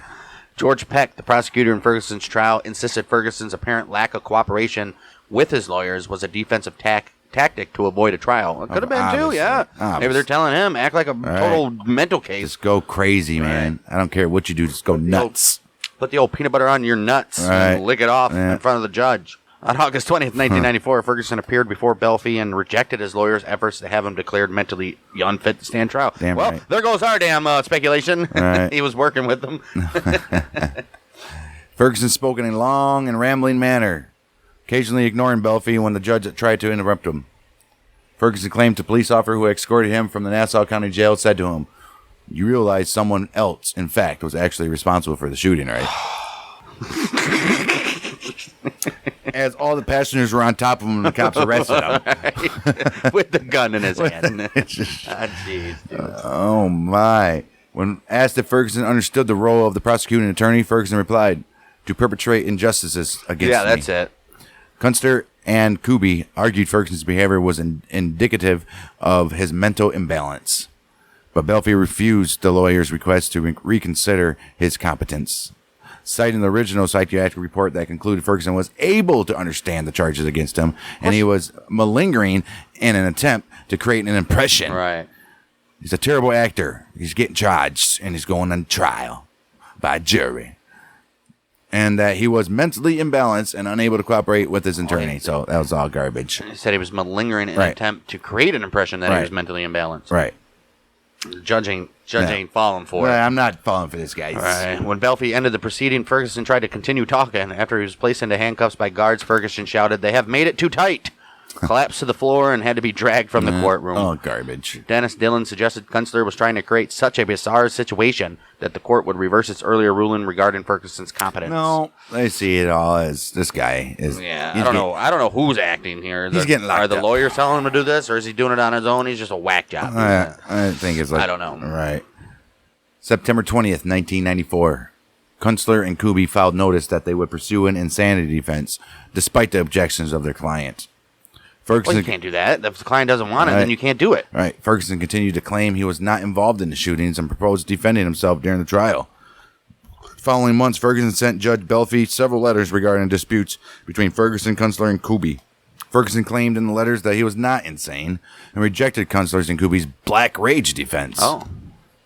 George Peck, the prosecutor in Ferguson's trial, insisted Ferguson's apparent lack of cooperation with his lawyers was a defensive tactic to avoid a trial. It could have been too, yeah. Maybe they're telling him, act like a total mental case. Just go crazy, man. I don't care what you do, just go nuts. Put the old peanut butter on your nuts and lick it off in front of the judge. On August 20th, 1994, Ferguson appeared before Belfie and rejected his lawyer's efforts to have him declared mentally unfit to stand trial. There goes our damn speculation. He was working with them. Ferguson spoke in a long and rambling manner, occasionally ignoring Belfie when the judge tried to interrupt him. Ferguson claimed to a police officer who escorted him from the Nassau County Jail said to him, "You realize someone else, in fact, was actually responsible for the shooting, right?" As all the passengers were on top of him and the cops arrested him. With the gun in his hand. Oh, my. When asked if Ferguson understood the role of the prosecuting attorney, Ferguson replied, "To perpetrate injustices against me." Yeah, that's it. Kunstler and Kuby argued Ferguson's behavior was indicative of his mental imbalance. But Belfie refused the lawyer's request to reconsider his competence, citing the original psychiatric report that concluded Ferguson was able to understand the charges against him, and he was malingering in an attempt to create an impression. Right. He's a terrible actor. He's getting charged, and he's going on trial by a jury. And that he was mentally imbalanced and unable to cooperate with his attorney. So that was all garbage. He said he was malingering in an attempt to create an impression that he was mentally imbalanced. Right. Judge ain't falling for it. I'm not falling for this guy. Right. When Belfie ended the proceeding, Ferguson tried to continue talking. After he was placed into handcuffs by guards, Ferguson shouted, "They have made it too tight!" Collapsed to the floor and had to be dragged from the courtroom. Oh, garbage. Dennis Dillon suggested Kunstler was trying to create such a bizarre situation that the court would reverse its earlier ruling regarding Ferguson's competence. No, I see it all as this guy is. Yeah, I don't know. I don't know who's acting here. He's getting locked Are the up. lawyers telling him to do this, or is he doing it on his own? He's just a whack job. I think it's like. I don't know. Right. September 20th, 1994. Kunstler and Kuby filed notice that they would pursue an insanity defense, despite the objections of their client. Ferguson, Well, you can't do that. If the client doesn't want it, then you can't do it. Right. Ferguson continued to claim he was not involved in the shootings and proposed defending himself during the trial. Following months, Ferguson sent Judge Belfie several letters regarding disputes between Ferguson, Kunstler, and Kuby. Ferguson claimed in the letters that he was not insane and rejected Kunstler's and Kuby's black rage defense. Oh.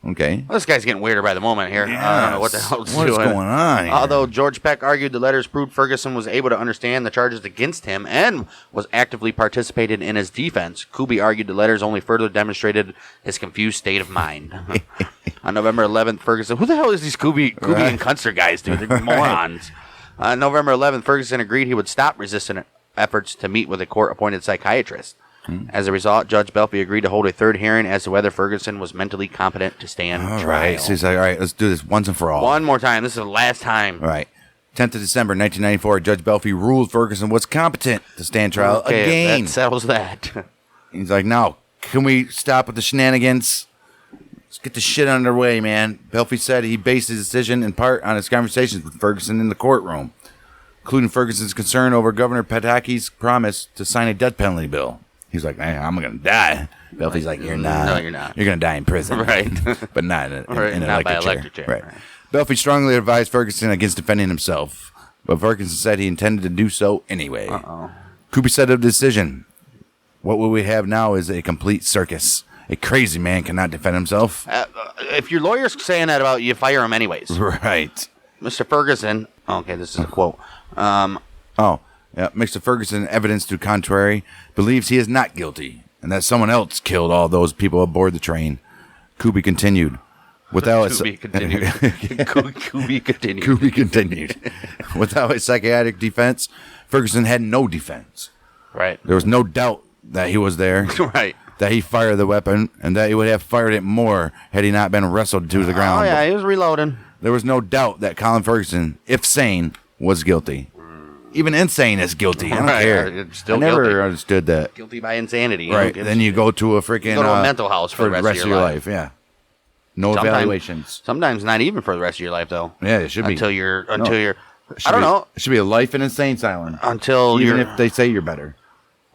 Okay. Well, this guy's getting weirder by the moment here. I don't know what the hell's What's doing. going on here? Although George Peck argued the letters proved Ferguson was able to understand the charges against him and was actively participating in his defense, Kuby argued the letters only further demonstrated his confused state of mind. On November 11th, Ferguson... Who the hell is these Kuby and Kunstler guys, dude? They're morons. On November 11th, Ferguson agreed he would stop resistant efforts to meet with a court-appointed psychiatrist. As a result, Judge Belfie agreed to hold a third hearing as to whether Ferguson was mentally competent to stand trial. Right. So he's like, all right, let's do this once and for all. One more time. This is the last time. All right. 10th of December, 1994, Judge Belfie ruled Ferguson was competent to stand trial again. That settles that. He's like, now, can we stop with the shenanigans? Let's get the shit underway, man. Belfie said he based his decision in part on his conversations with Ferguson in the courtroom, including Ferguson's concern over Governor Pataki's promise to sign a death penalty bill. He's like, man, I'm going to die. Belfie's like, you're not. No, you're not. You're going to die in prison. Right. But not in an not by electric chair. electric chair. Right. Belfie strongly advised Ferguson against defending himself, but Ferguson said he intended to do so anyway. Kuby said of the decision, what we have now is a complete circus. A crazy man cannot defend himself. If your lawyer's saying that about you, fire him anyways. Right. Mr. Ferguson. Okay, this is a quote. Mr. Ferguson, evidence to contrary, believes he is not guilty and that someone else killed all those people aboard the train. Kuby continued. Kuby continued. Kuby continued. Kuby continued. Without a psychiatric defense, Ferguson had no defense. Right. There was no doubt that he was there. Right. That he fired the weapon and that he would have fired it more had he not been wrestled to the ground. Oh, yeah, he was reloading. There was no doubt that Colin Ferguson, if sane, was guilty. Even insane is guilty. I don't care. It's still I never guilty. understood that. Guilty by insanity. Right. Then you go to a freaking go to a mental house for the rest of your life. Yeah. No evaluations. Sometimes not even for the rest of your life, though. Yeah, it should be. Until you're. I don't know. It should be a life in insane asylum. Until even you're. if they say you're better.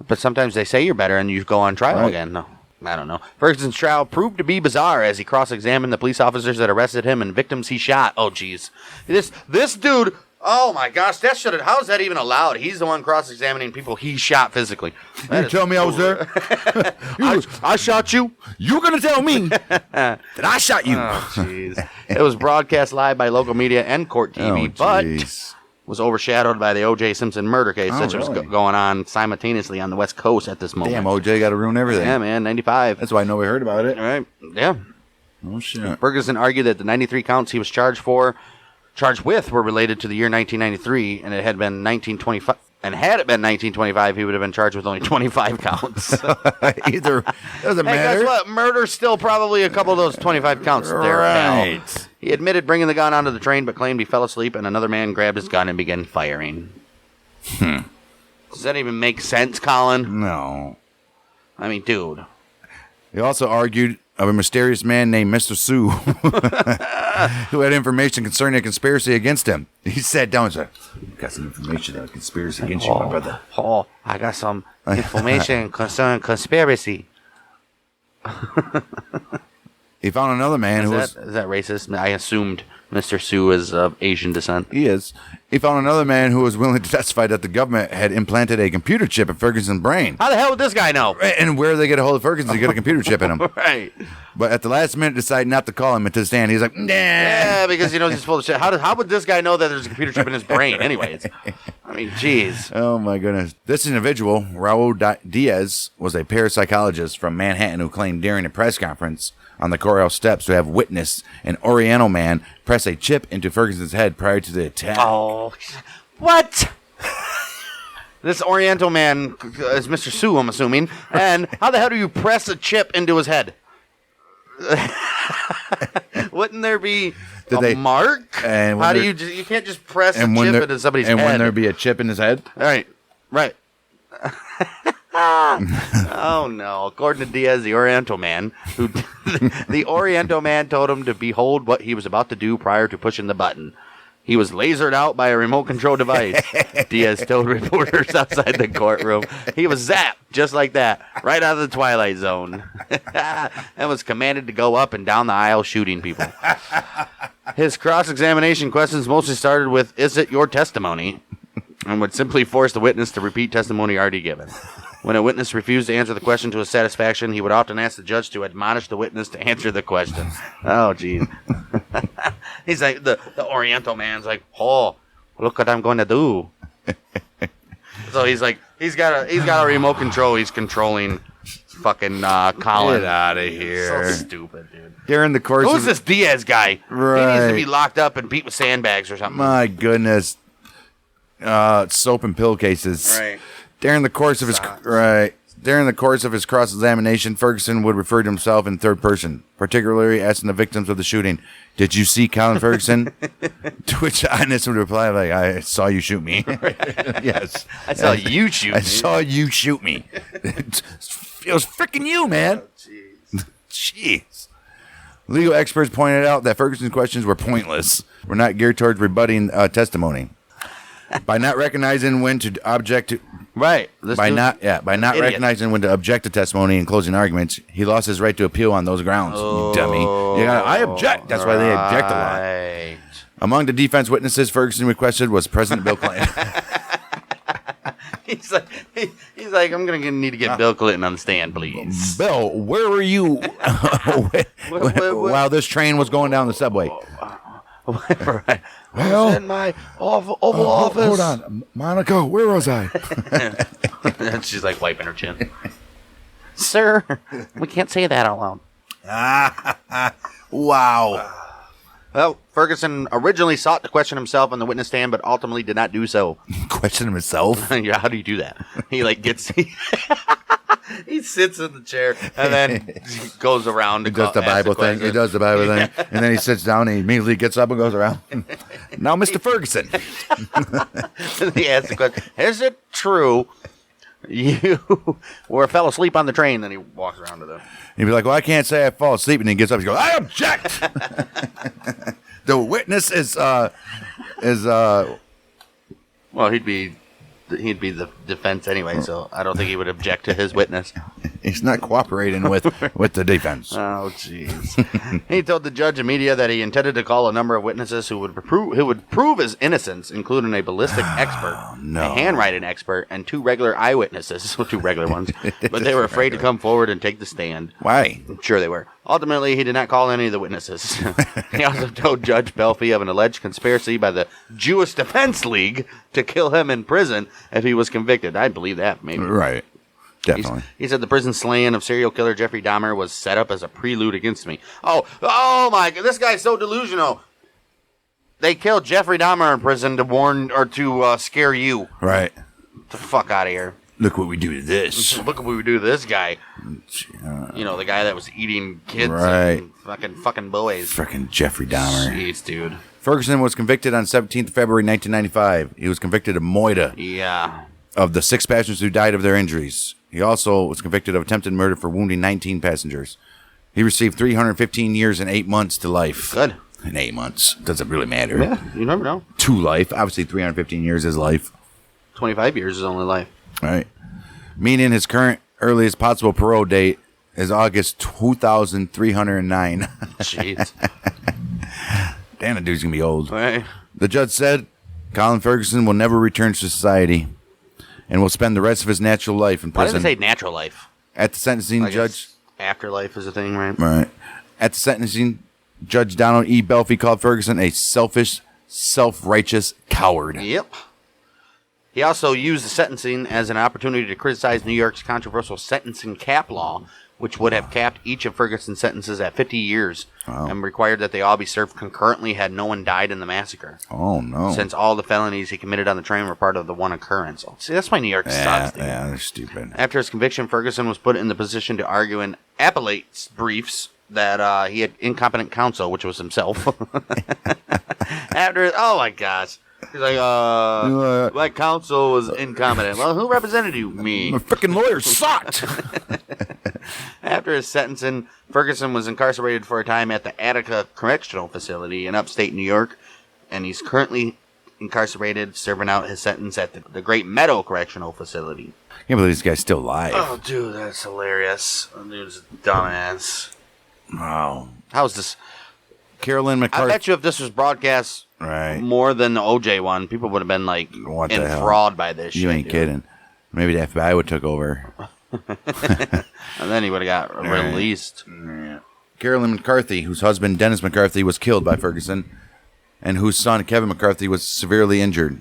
But sometimes they say you're better and you go on trial again. No. I don't know. Ferguson's trial proved to be bizarre as he cross-examined the police officers that arrested him and victims he shot. Oh, jeez. This dude... Oh, my gosh. How is that even allowed? He's the one cross-examining people he shot physically. You tell me I was there? I shot you? You're going to tell me that I shot you. Oh, jeez. It was broadcast live by local media and court TV, but was overshadowed by the O.J. Simpson murder case that was going on simultaneously on the West Coast at this moment. Damn, O.J. got to ruin everything. Yeah, man, 95. That's why nobody heard about it. All right, yeah. Oh, shit. Ferguson argued that the 93 counts he was charged with were related to the year 1993, and it had been 1925. And had it been 1925, he would have been charged with only 25 counts. Either doesn't matter. Guess what? Murder's still probably a couple of those 25 counts there. Right. Now. He admitted bringing the gun onto the train, but claimed he fell asleep, and another man grabbed his gun and began firing. Does that even make sense, Colin? No. I mean, dude. He also argued of a mysterious man named Mr. Sue. who had information concerning a conspiracy against him. He sat down and said, got some information on a conspiracy against you, my brother. Oh, I got some information concerning conspiracy. He found another man Is that racist? I assumed Mr. Sue is of Asian descent. He is. He found another man who was willing to testify that the government had implanted a computer chip in Ferguson's brain. How the hell would this guy know? And where did they get a hold of Ferguson to get a computer chip in him? Right. But at the last minute, decided not to call him into the stand. He's like, nah. Yeah, because he knows he's full of shit. How would this guy know that there's a computer chip in his brain? Anyways, I mean, jeez. Oh my goodness. This individual, Raul Diaz, was a parapsychologist from Manhattan who claimed during a press conference on the courthouse steps to have witnessed an Oriental man press a chip into Ferguson's head prior to the attack. Oh, what? This Oriental man is Mr. Sue, I'm assuming. And how the hell do you press a chip into his head? Wouldn't there be a mark? And how do you can't just press a chip into somebody's head. And wouldn't there be a chip in his head? Right. Oh no! According to Diaz, the Oriental man, the Oriental man told him to behold what he was about to do prior to pushing the button. He was lasered out by a remote control device. Diaz told reporters outside the courtroom. He was zapped just like that, right out of the Twilight Zone, and was commanded to go up and down the aisle shooting people. His cross-examination questions mostly started with, "Is it your testimony?" and would simply force the witness to repeat testimony already given. When a witness refused to answer the question to his satisfaction, he would often ask the judge to admonish the witness to answer the question. Oh, geez. He's like, the Oriental man's like, oh, look what I'm going to do. So he's like, he's got a remote control. He's controlling fucking Colin. Get out of here. So stupid, dude. During the course Who's this Diaz guy? Right. He needs to be locked up and beat with sandbags or something. My goodness. Soap and pill cases. Right. During the course of his cross-examination, Ferguson would refer to himself in third person, particularly asking the victims of the shooting, "Did you see Colin Ferguson?" To which eyewitness would reply, "Like, I saw you shoot me." Yes, I saw you shoot me. I saw you shoot me. It was freaking you, man. Oh, Jeez. Legal experts pointed out that Ferguson's questions were pointless. Were not geared towards rebutting testimony. By not recognizing when to object to recognizing when to object to testimony and closing arguments, he lost his right to appeal on those grounds. You dummy! I object. That's why they object a lot. Among the defense witnesses Ferguson requested was President Bill Clinton. He's like, I'm gonna need to get Bill Clinton on the stand, please. Bill, where were you while this train was going down the subway? Right. I was in my Oval Office. Hold on, Monica, where was I? And she's like wiping her chin. Sir, we can't say that out loud. Wow. Well, Ferguson originally sought to question himself on the witness stand, but ultimately did not do so. Question himself? Yeah, how do you do that? He he sits in the chair and then goes around. He does the Bible thing. He does the Bible thing. And then he sits down and he immediately gets up and goes around. Now, Mr. Ferguson. And he asks the question, is it true you fell asleep on the train? Then he walks around to them. He'd be like, well, I can't say I fall asleep. And he gets up and he goes, I object. The witness is well, he'd be the defense anyway, so I don't think he would object to his witness. He's not cooperating with the defense. Oh, jeez. He told the judge and media that he intended to call a number of witnesses who would prove his innocence, including a ballistic expert, a handwriting expert, and 2 regular eyewitnesses, 2 regular ones. But they were afraid to come forward and take the stand. Why? I'm sure they were. Ultimately, he did not call any of the witnesses. He also told Judge Belfie of an alleged conspiracy by the Jewish Defense League to kill him in prison if he was convicted. I believe that, maybe. Right. Definitely. He said the prison slaying of serial killer Jeffrey Dahmer was set up as a prelude against me. Oh my God, this guy's so delusional. They killed Jeffrey Dahmer in prison to warn or to scare you. Right. Get the fuck out of here. Look what we do to this. Look what we do to this guy. The guy that was eating kids and fucking boys. Freaking Jeffrey Dahmer. Jeez, dude. Ferguson was convicted on 17th February 1995. He was convicted of moida. Yeah. Of the 6 passengers who died of their injuries. He also was convicted of attempted murder for wounding 19 passengers. He received 315 years and 8 months to life. Good. in 8 months. Doesn't really matter. Yeah, you never know. To life. Obviously, 315 years is life. 25 years is only life. All right. Meaning his current earliest possible parole date is August 2309. Jeez. Damn, the dude's going to be old. Right. The judge said Colin Ferguson will never return to society and will spend the rest of his natural life in Why prison. does it say natural life? At the sentencing, Like judge... Afterlife is a thing, right? Right. At the sentencing, Judge Donald E. Belfie called Ferguson a selfish, self-righteous coward. Yep. He also used the sentencing as an opportunity to criticize New York's controversial sentencing cap law, which would have capped each of Ferguson's sentences at 50 years and required that they all be served concurrently had no one died in the massacre. Oh, no. Since all the felonies he committed on the train were part of the one occurrence. See, that's why New York sucks, dude. Yeah, they're stupid. After his conviction, Ferguson was put in the position to argue in appellate briefs that he had incompetent counsel, which was himself. Oh my gosh. He's like, my counsel was incompetent. Well, who represented you? Me. My freaking lawyer sucked. After his sentencing, Ferguson was incarcerated for a time at the Attica Correctional Facility in upstate New York, and he's currently incarcerated, serving out his sentence at the Great Meadow Correctional Facility. I can't believe this guy's still alive. Oh, dude, that's hilarious. That dude's a dumbass. Wow. How's this? Carolyn I McCarthy. bet you if this was broadcast more than the OJ one, people would have been like What the hell? enthralled by this shit. You ain't kidding. Maybe the FBI would took over. And then he would have got released. Yeah. Carolyn McCarthy, whose husband Dennis McCarthy was killed by Ferguson, and whose son Kevin McCarthy was severely injured,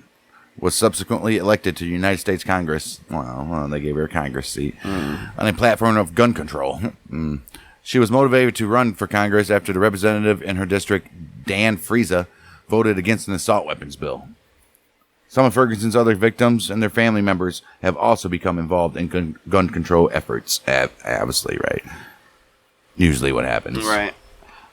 was subsequently elected to the United States Congress. Well, they gave her a Congress seat on a platform of gun control. She was motivated to run for Congress after the representative in her district, Dan Friesa, voted against an assault weapons bill. Some of Ferguson's other victims and their family members have also become involved in gun control efforts. Obviously, right? Usually what happens. Right.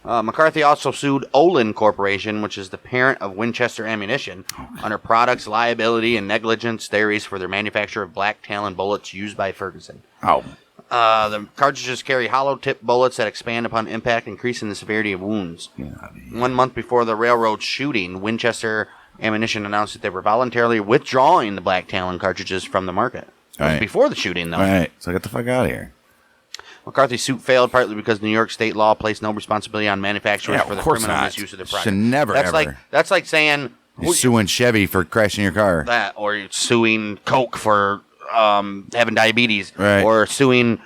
McCarthy also sued Olin Corporation, which is the parent of Winchester Ammunition, under products liability and negligence theories for their manufacture of black talon bullets used by Ferguson. Oh. The cartridges carry hollow-tip bullets that expand upon impact, increasing the severity of wounds. 1 month before the railroad shooting, Winchester Ammunition announced that they were voluntarily withdrawing the black talon cartridges from the market. It was before the shooting, though. All right, so get the fuck out of here. McCarthy's suit failed partly because New York state law placed no responsibility on manufacturers for the criminal misuse of their product. Should never, that's like saying... You're suing Chevy for crashing your car. That, or you're suing Coke for having diabetes. Right. Or suing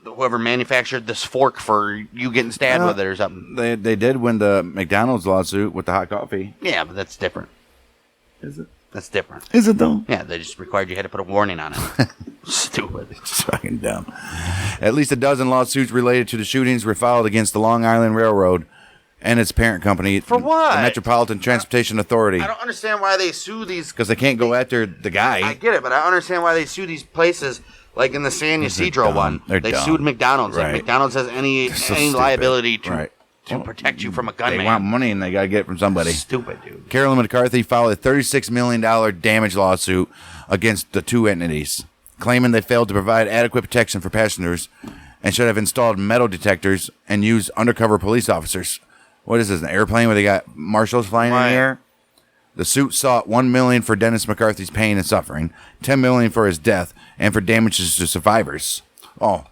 whoever manufactured this fork for you getting stabbed with it or something. They did win the McDonald's lawsuit with the hot coffee. Yeah, but that's different. Is it? That's different. Is it, though? Yeah, they just required you had to put a warning on it. Stupid. It's fucking dumb. At least a dozen lawsuits related to the shootings were filed against the Long Island Railroad and its parent company, For what? the Metropolitan Transportation Authority. I don't understand why they sue these... Because they can't go after the guy. I get it, but I don't understand why they sue these places, like in the San Ysidro one. They're They dumb. sued McDonald's. Right. Like McDonald's has any stupid. liability to Right. protect you from a gunman. They want money and they got to get it from somebody. Stupid, dude. Carolyn McCarthy filed a $36 million damage lawsuit against the two entities, claiming they failed to provide adequate protection for passengers and should have installed metal detectors and used undercover police officers. What is this, an airplane where they got marshals flying in the air? The suit sought $1 million for Dennis McCarthy's pain and suffering, $10 million for his death, and for damages to survivors. Oh,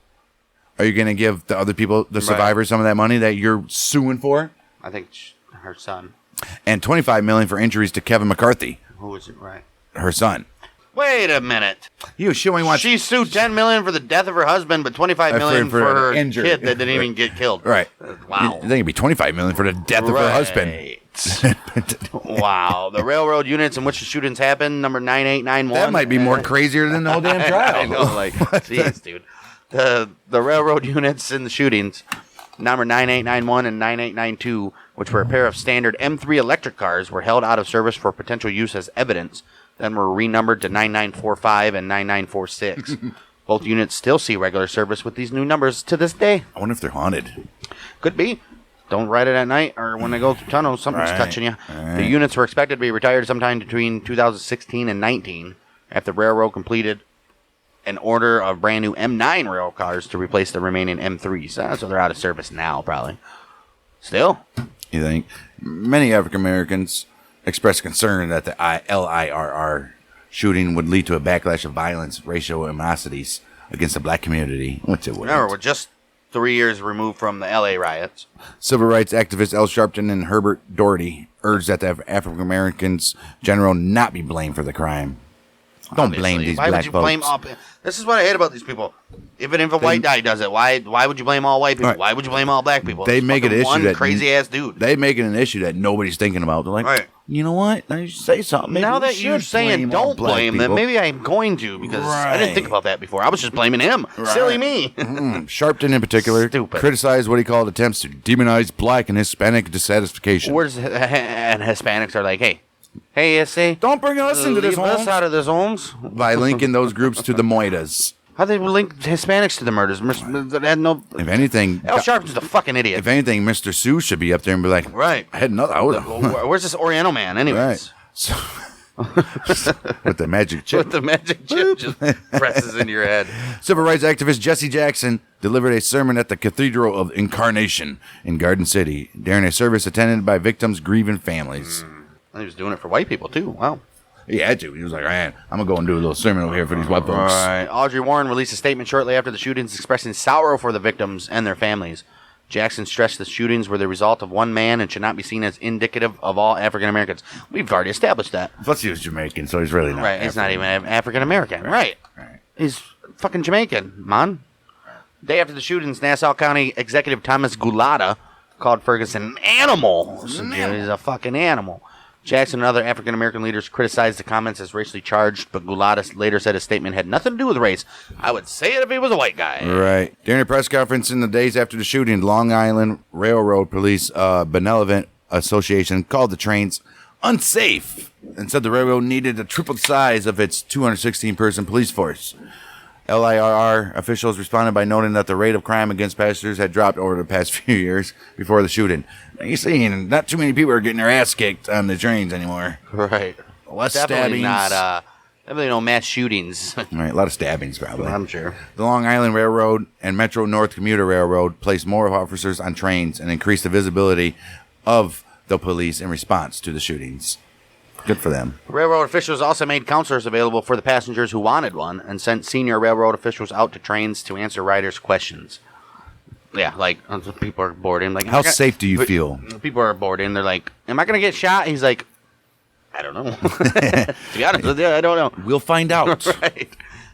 are you going to give the other people, the survivors, some of that money that you're suing for? I think her son. And $25 million for injuries to Kevin McCarthy, Who is it, right? her son. Wait a minite. She only wants... She sued $10 million for the death of her husband, but $25 million for her injury. kid that didn't even get killed. Right. Wow. I think it'd be $25 million for the death of her husband. Wow. The railroad units in which the shootings happened, number 9891. That might be more crazier than the whole damn trial. I know, like, jeez, dude. The railroad units in the shootings, number 9891 and 9892, which were a pair of standard M3 electric cars, were held out of service for potential use as evidence, then were renumbered to 9945 and 9946. Both units still see regular service with these new numbers to this day. I wonder if they're haunted. Could be. Don't ride it at night or when they go through tunnels, something's touching you. The units were expected to be retired sometime between 2016 and 19 after the railroad completed an order of brand new M9 rail cars to replace the remaining M3s. So they're out of service now, probably. Still. You think? Many African Americans expressed concern that the LIRR shooting would lead to a backlash of violence, racial animosities against the black community, which it would. Remember, we're just 3 years removed from the L.A. riots. Civil rights activists L. Sharpton and Herbert Doherty urged that the African Americans general not be blamed for the crime. Don't blame these Why black would you folks. blame all? This is what I hate about these people. If a white guy does it, why would you blame all white people? Right. Why would you blame all black people? They It's make it an fucking issue one that crazy ass dude. They make it an issue that nobody's thinking about. They're like, Right. you know what? Now you say something. Maybe Now we that you're should saying blame all don't black blame them, people. maybe I'm going to because I didn't think Right. about that before. I was just blaming him. Right. Silly me. Sharpton, in particular, Stupid. criticized what he called attempts to demonize black and Hispanic dissatisfaction. And Hispanics are like, hey, SA, Don't bring us into this, leave us Holmes. out of this, Holmes. By linking those groups to the Moitas. How they link Hispanics to the murders? That had no. If anything, Al Sharpton's a fucking idiot. if anything, Mr. Sue should be up there and be like, Right. I had another. Where's this Oriental man, anyways? Right. So, with the magic chip. With the magic chip just presses into your head. Civil rights activist Jesse Jackson delivered a sermon at the Cathedral of Incarnation in Garden City during a service attended by victims' grieving families. He was doing it for white people, too. Wow. He had to. He was like, man, I'm going to go and do a little sermon over here for these white folks. All right. Audrey Warren released a statement shortly after the shootings expressing sorrow for the victims and their families. Jackson stressed the shootings were the result of one man and should not be seen as indicative of all African Americans. We've already established that. Plus, he was Jamaican, so he's really not. Right. He's not even African American. Right. Right. He's fucking Jamaican, man. Day after the shootings, Nassau County Executive Thomas Gulata called Ferguson an animal. So he's a fucking animal. Jackson and other African American leaders criticized the comments as racially charged, but Gulata later said his statement had nothing to do with race. I would say it if he was a white guy. Right. During a press conference in the days after the shooting, Long Island Railroad Police Benevolent Association called the trains unsafe and said the railroad needed a triple size of its 216-person police force. LIRR officials responded by noting that the rate of crime against passengers had dropped over the past few years before the shooting. You see, not too many people are getting their ass kicked on the trains anymore. Right. Less Definitely stabbings. definitely no mass shootings. Right, a lot of stabbings, probably. I'm sure. The Long Island Railroad and Metro North Commuter Railroad placed more officers on trains and increased the visibility of the police in response to the shootings. Good for them. Railroad officials also made counselors available for the passengers who wanted one and sent senior railroad officials out to trains to answer riders' questions. Yeah, like people are boarding. Like, How safe do you feel? People are boarding. They're like, "Am I going to get shot?" He's like, "I don't know." To be honest with you, I don't know. We'll find out. Right.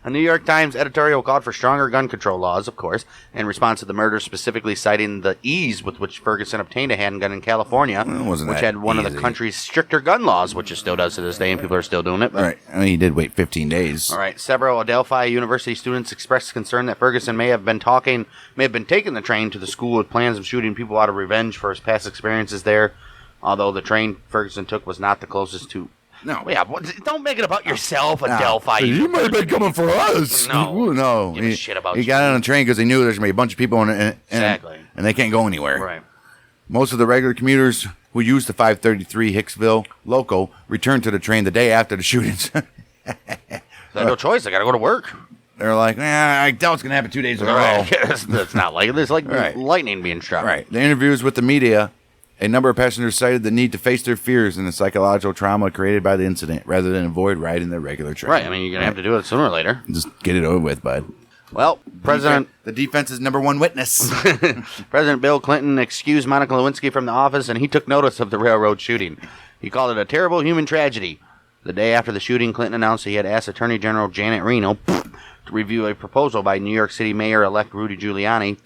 A New York Times editorial called for stronger gun control laws, of course, in response to the murder, specifically citing the ease with which Ferguson obtained a handgun in California, wasn't which that had one of easy. the country's stricter gun laws, which it still does to this day, and people are still doing it. But, All right. I mean, he did wait 15 days. all right. Several Adelphi University students expressed concern that Ferguson may have been taking the train to the school with plans of shooting people out of revenge for his past experiences there. Although the train Ferguson took was not the closest to. No. Yeah, don't make it about yourself, Adelphi. He might have been coming for us. No. No. Give a shit about he you. got on a train because he knew there's going to be a bunch of people Exactly. and they can't go anywhere. Right. Most of the regular commuters who used the 533 Hicksville local returned to the train the day after the shootings. I had no choice. I got to go to work. They're like, I doubt it's going to happen 2 days in a row. Right. That's not like it's like Right. lightning being struck. Right. The interviews with the media, a number of passengers cited the need to face their fears and the psychological trauma created by the incident rather than avoid riding the regular train. Right. I mean, you're gonna have to do it sooner or later. Just get it over with, bud. Well, The defense's number one witness. President Bill Clinton excused Monica Lewinsky from the office, and he took notice of the railroad shooting. He called it a terrible human tragedy. The day after the shooting, Clinton announced he had asked Attorney General Janet Reno to review a proposal by New York City Mayor-elect Rudy Giuliani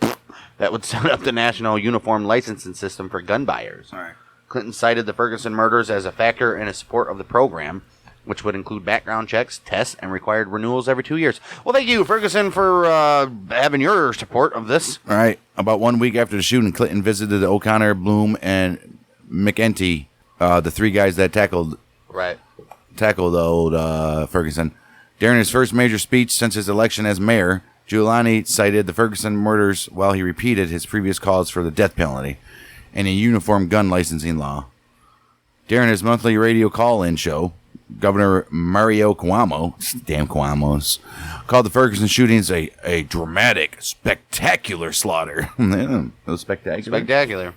that would set up the national uniform licensing system for gun buyers. All right. Clinton cited the Ferguson murders as a factor in his support of the program, which would include background checks, tests, and required renewals every 2 years. Well, thank you, Ferguson, for having your support of this. All right. About 1 week after the shooting, Clinton visited O'Connor, Bloom, and McEntee, the three guys that tackled old Ferguson. During his first major speech since his election as mayor, Giuliani cited the Ferguson murders while he repeated his previous calls for the death penalty and a uniform gun licensing law. During his monthly radio call-in show, Governor Mario Cuomo, damn Cuomos, called the Ferguson shootings a dramatic, spectacular slaughter. It was spectacular. Spectacular.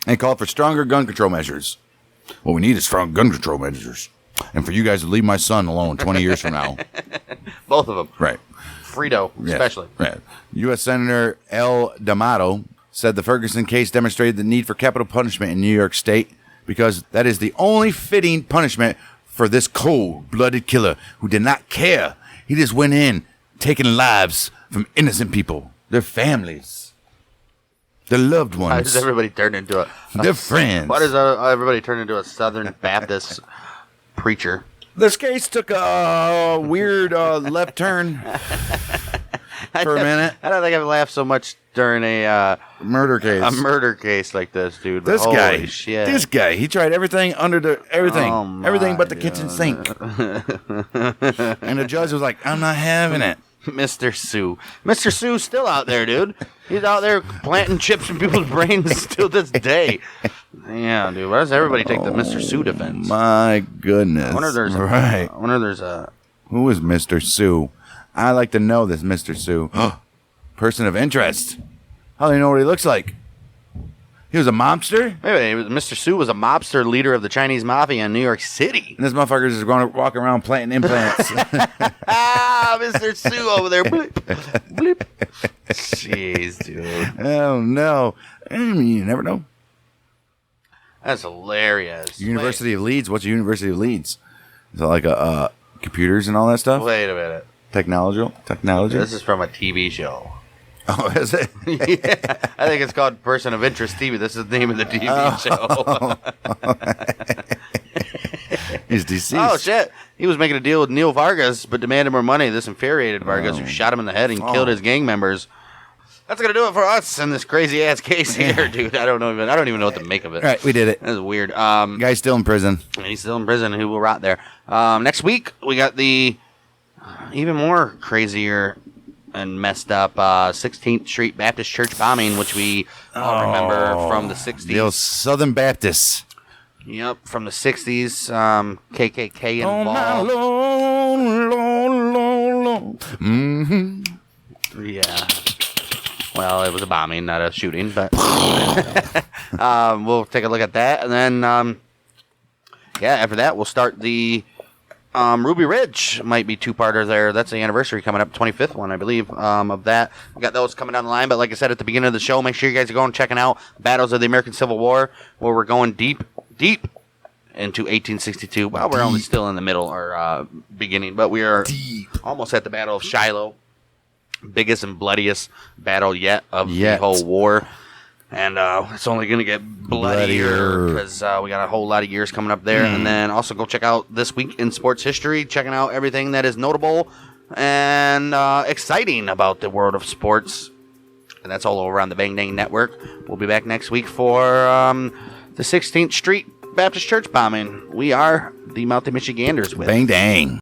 and called for stronger gun control measures. What we need is strong gun control measures. And for you guys to leave my son alone 20 years from now. Both of them. Right. Frito, especially. Right. U.S. Senator L. D'Amato said the Ferguson case demonstrated the need for capital punishment in New York State because that is the only fitting punishment for this cold-blooded killer who did not care. He just went in, taking lives from innocent people, their families, their loved ones. Why does everybody turn into their friends? Why does everybody turn into a Southern Baptist preacher? This case took a weird left turn for a minute. I don't think I've laughed so much during a murder case like this, dude. This Holy guy, shit. this guy, he tried everything everything but the kitchen sink. And the judge was like, "I'm not having it." Mr. Sue. Mr. Sue's still out there, dude. He's out there planting chips in people's brains still this day. Yeah, dude. Why does everybody take the Mr. Sue defense? My goodness. I wonder there's Who is Mr. Sue? I like to know this Mr. Sue. Person of interest. How do you know what he looks like? He was a mobster? Wait, Mr. Sue was a mobster leader of the Chinese mafia in New York City. And this motherfucker's just going to walk around planting implants. Mr. Sue over there. Bleep, bleep. Jeez, dude. Oh, no. You never know. That's hilarious. University of Leeds. What's a University of Leeds? Is it like computers and all that stuff? Wait a minute. Technology? This is from a TV show. Oh, is it? Yeah, I think it's called Person of Interest TV. This is the name of the TV show. He's deceased. Oh, shit. He was making a deal with Neil Vargas, but demanded more money. This infuriated Vargas, who shot him in the head and killed his gang members. That's going to do it for us in this crazy-ass case here, dude. I don't even know what to make of it. All right, we did it. That's weird. Guy's still in prison. He's still in prison. He will rot there. Next week, we got the even more crazier and messed up 16th Street Baptist Church bombing, which we all remember from the 60s. The old Southern Baptists. Yep, from the 60s. KKK involved. Oh, my Lord. Mm-hmm. Yeah. Well, it was a bombing, not a shooting, but we'll take a look at that. And then, after that, we'll start the Ruby Ridge. Might be two-parter there. That's the anniversary coming up, 25th one, I believe, of that. We got those coming down the line. But like I said at the beginning of the show, make sure you guys are going and checking out Battles of the American Civil War, where we're going deep into 1862. Well, we're only still in the middle or beginning, but we are almost at the Battle of Shiloh. Biggest and bloodiest battle yet of the whole war. And it's only going to get bloodier because we got a whole lot of years coming up there. And then also go check out This Week in Sports History, checking out everything that is notable and exciting about the world of sports. And that's all over on the Bang Dang Network. We'll be back next week for the 16th Street Baptist Church bombing. We are the Mountain Michiganders with Bang Dang.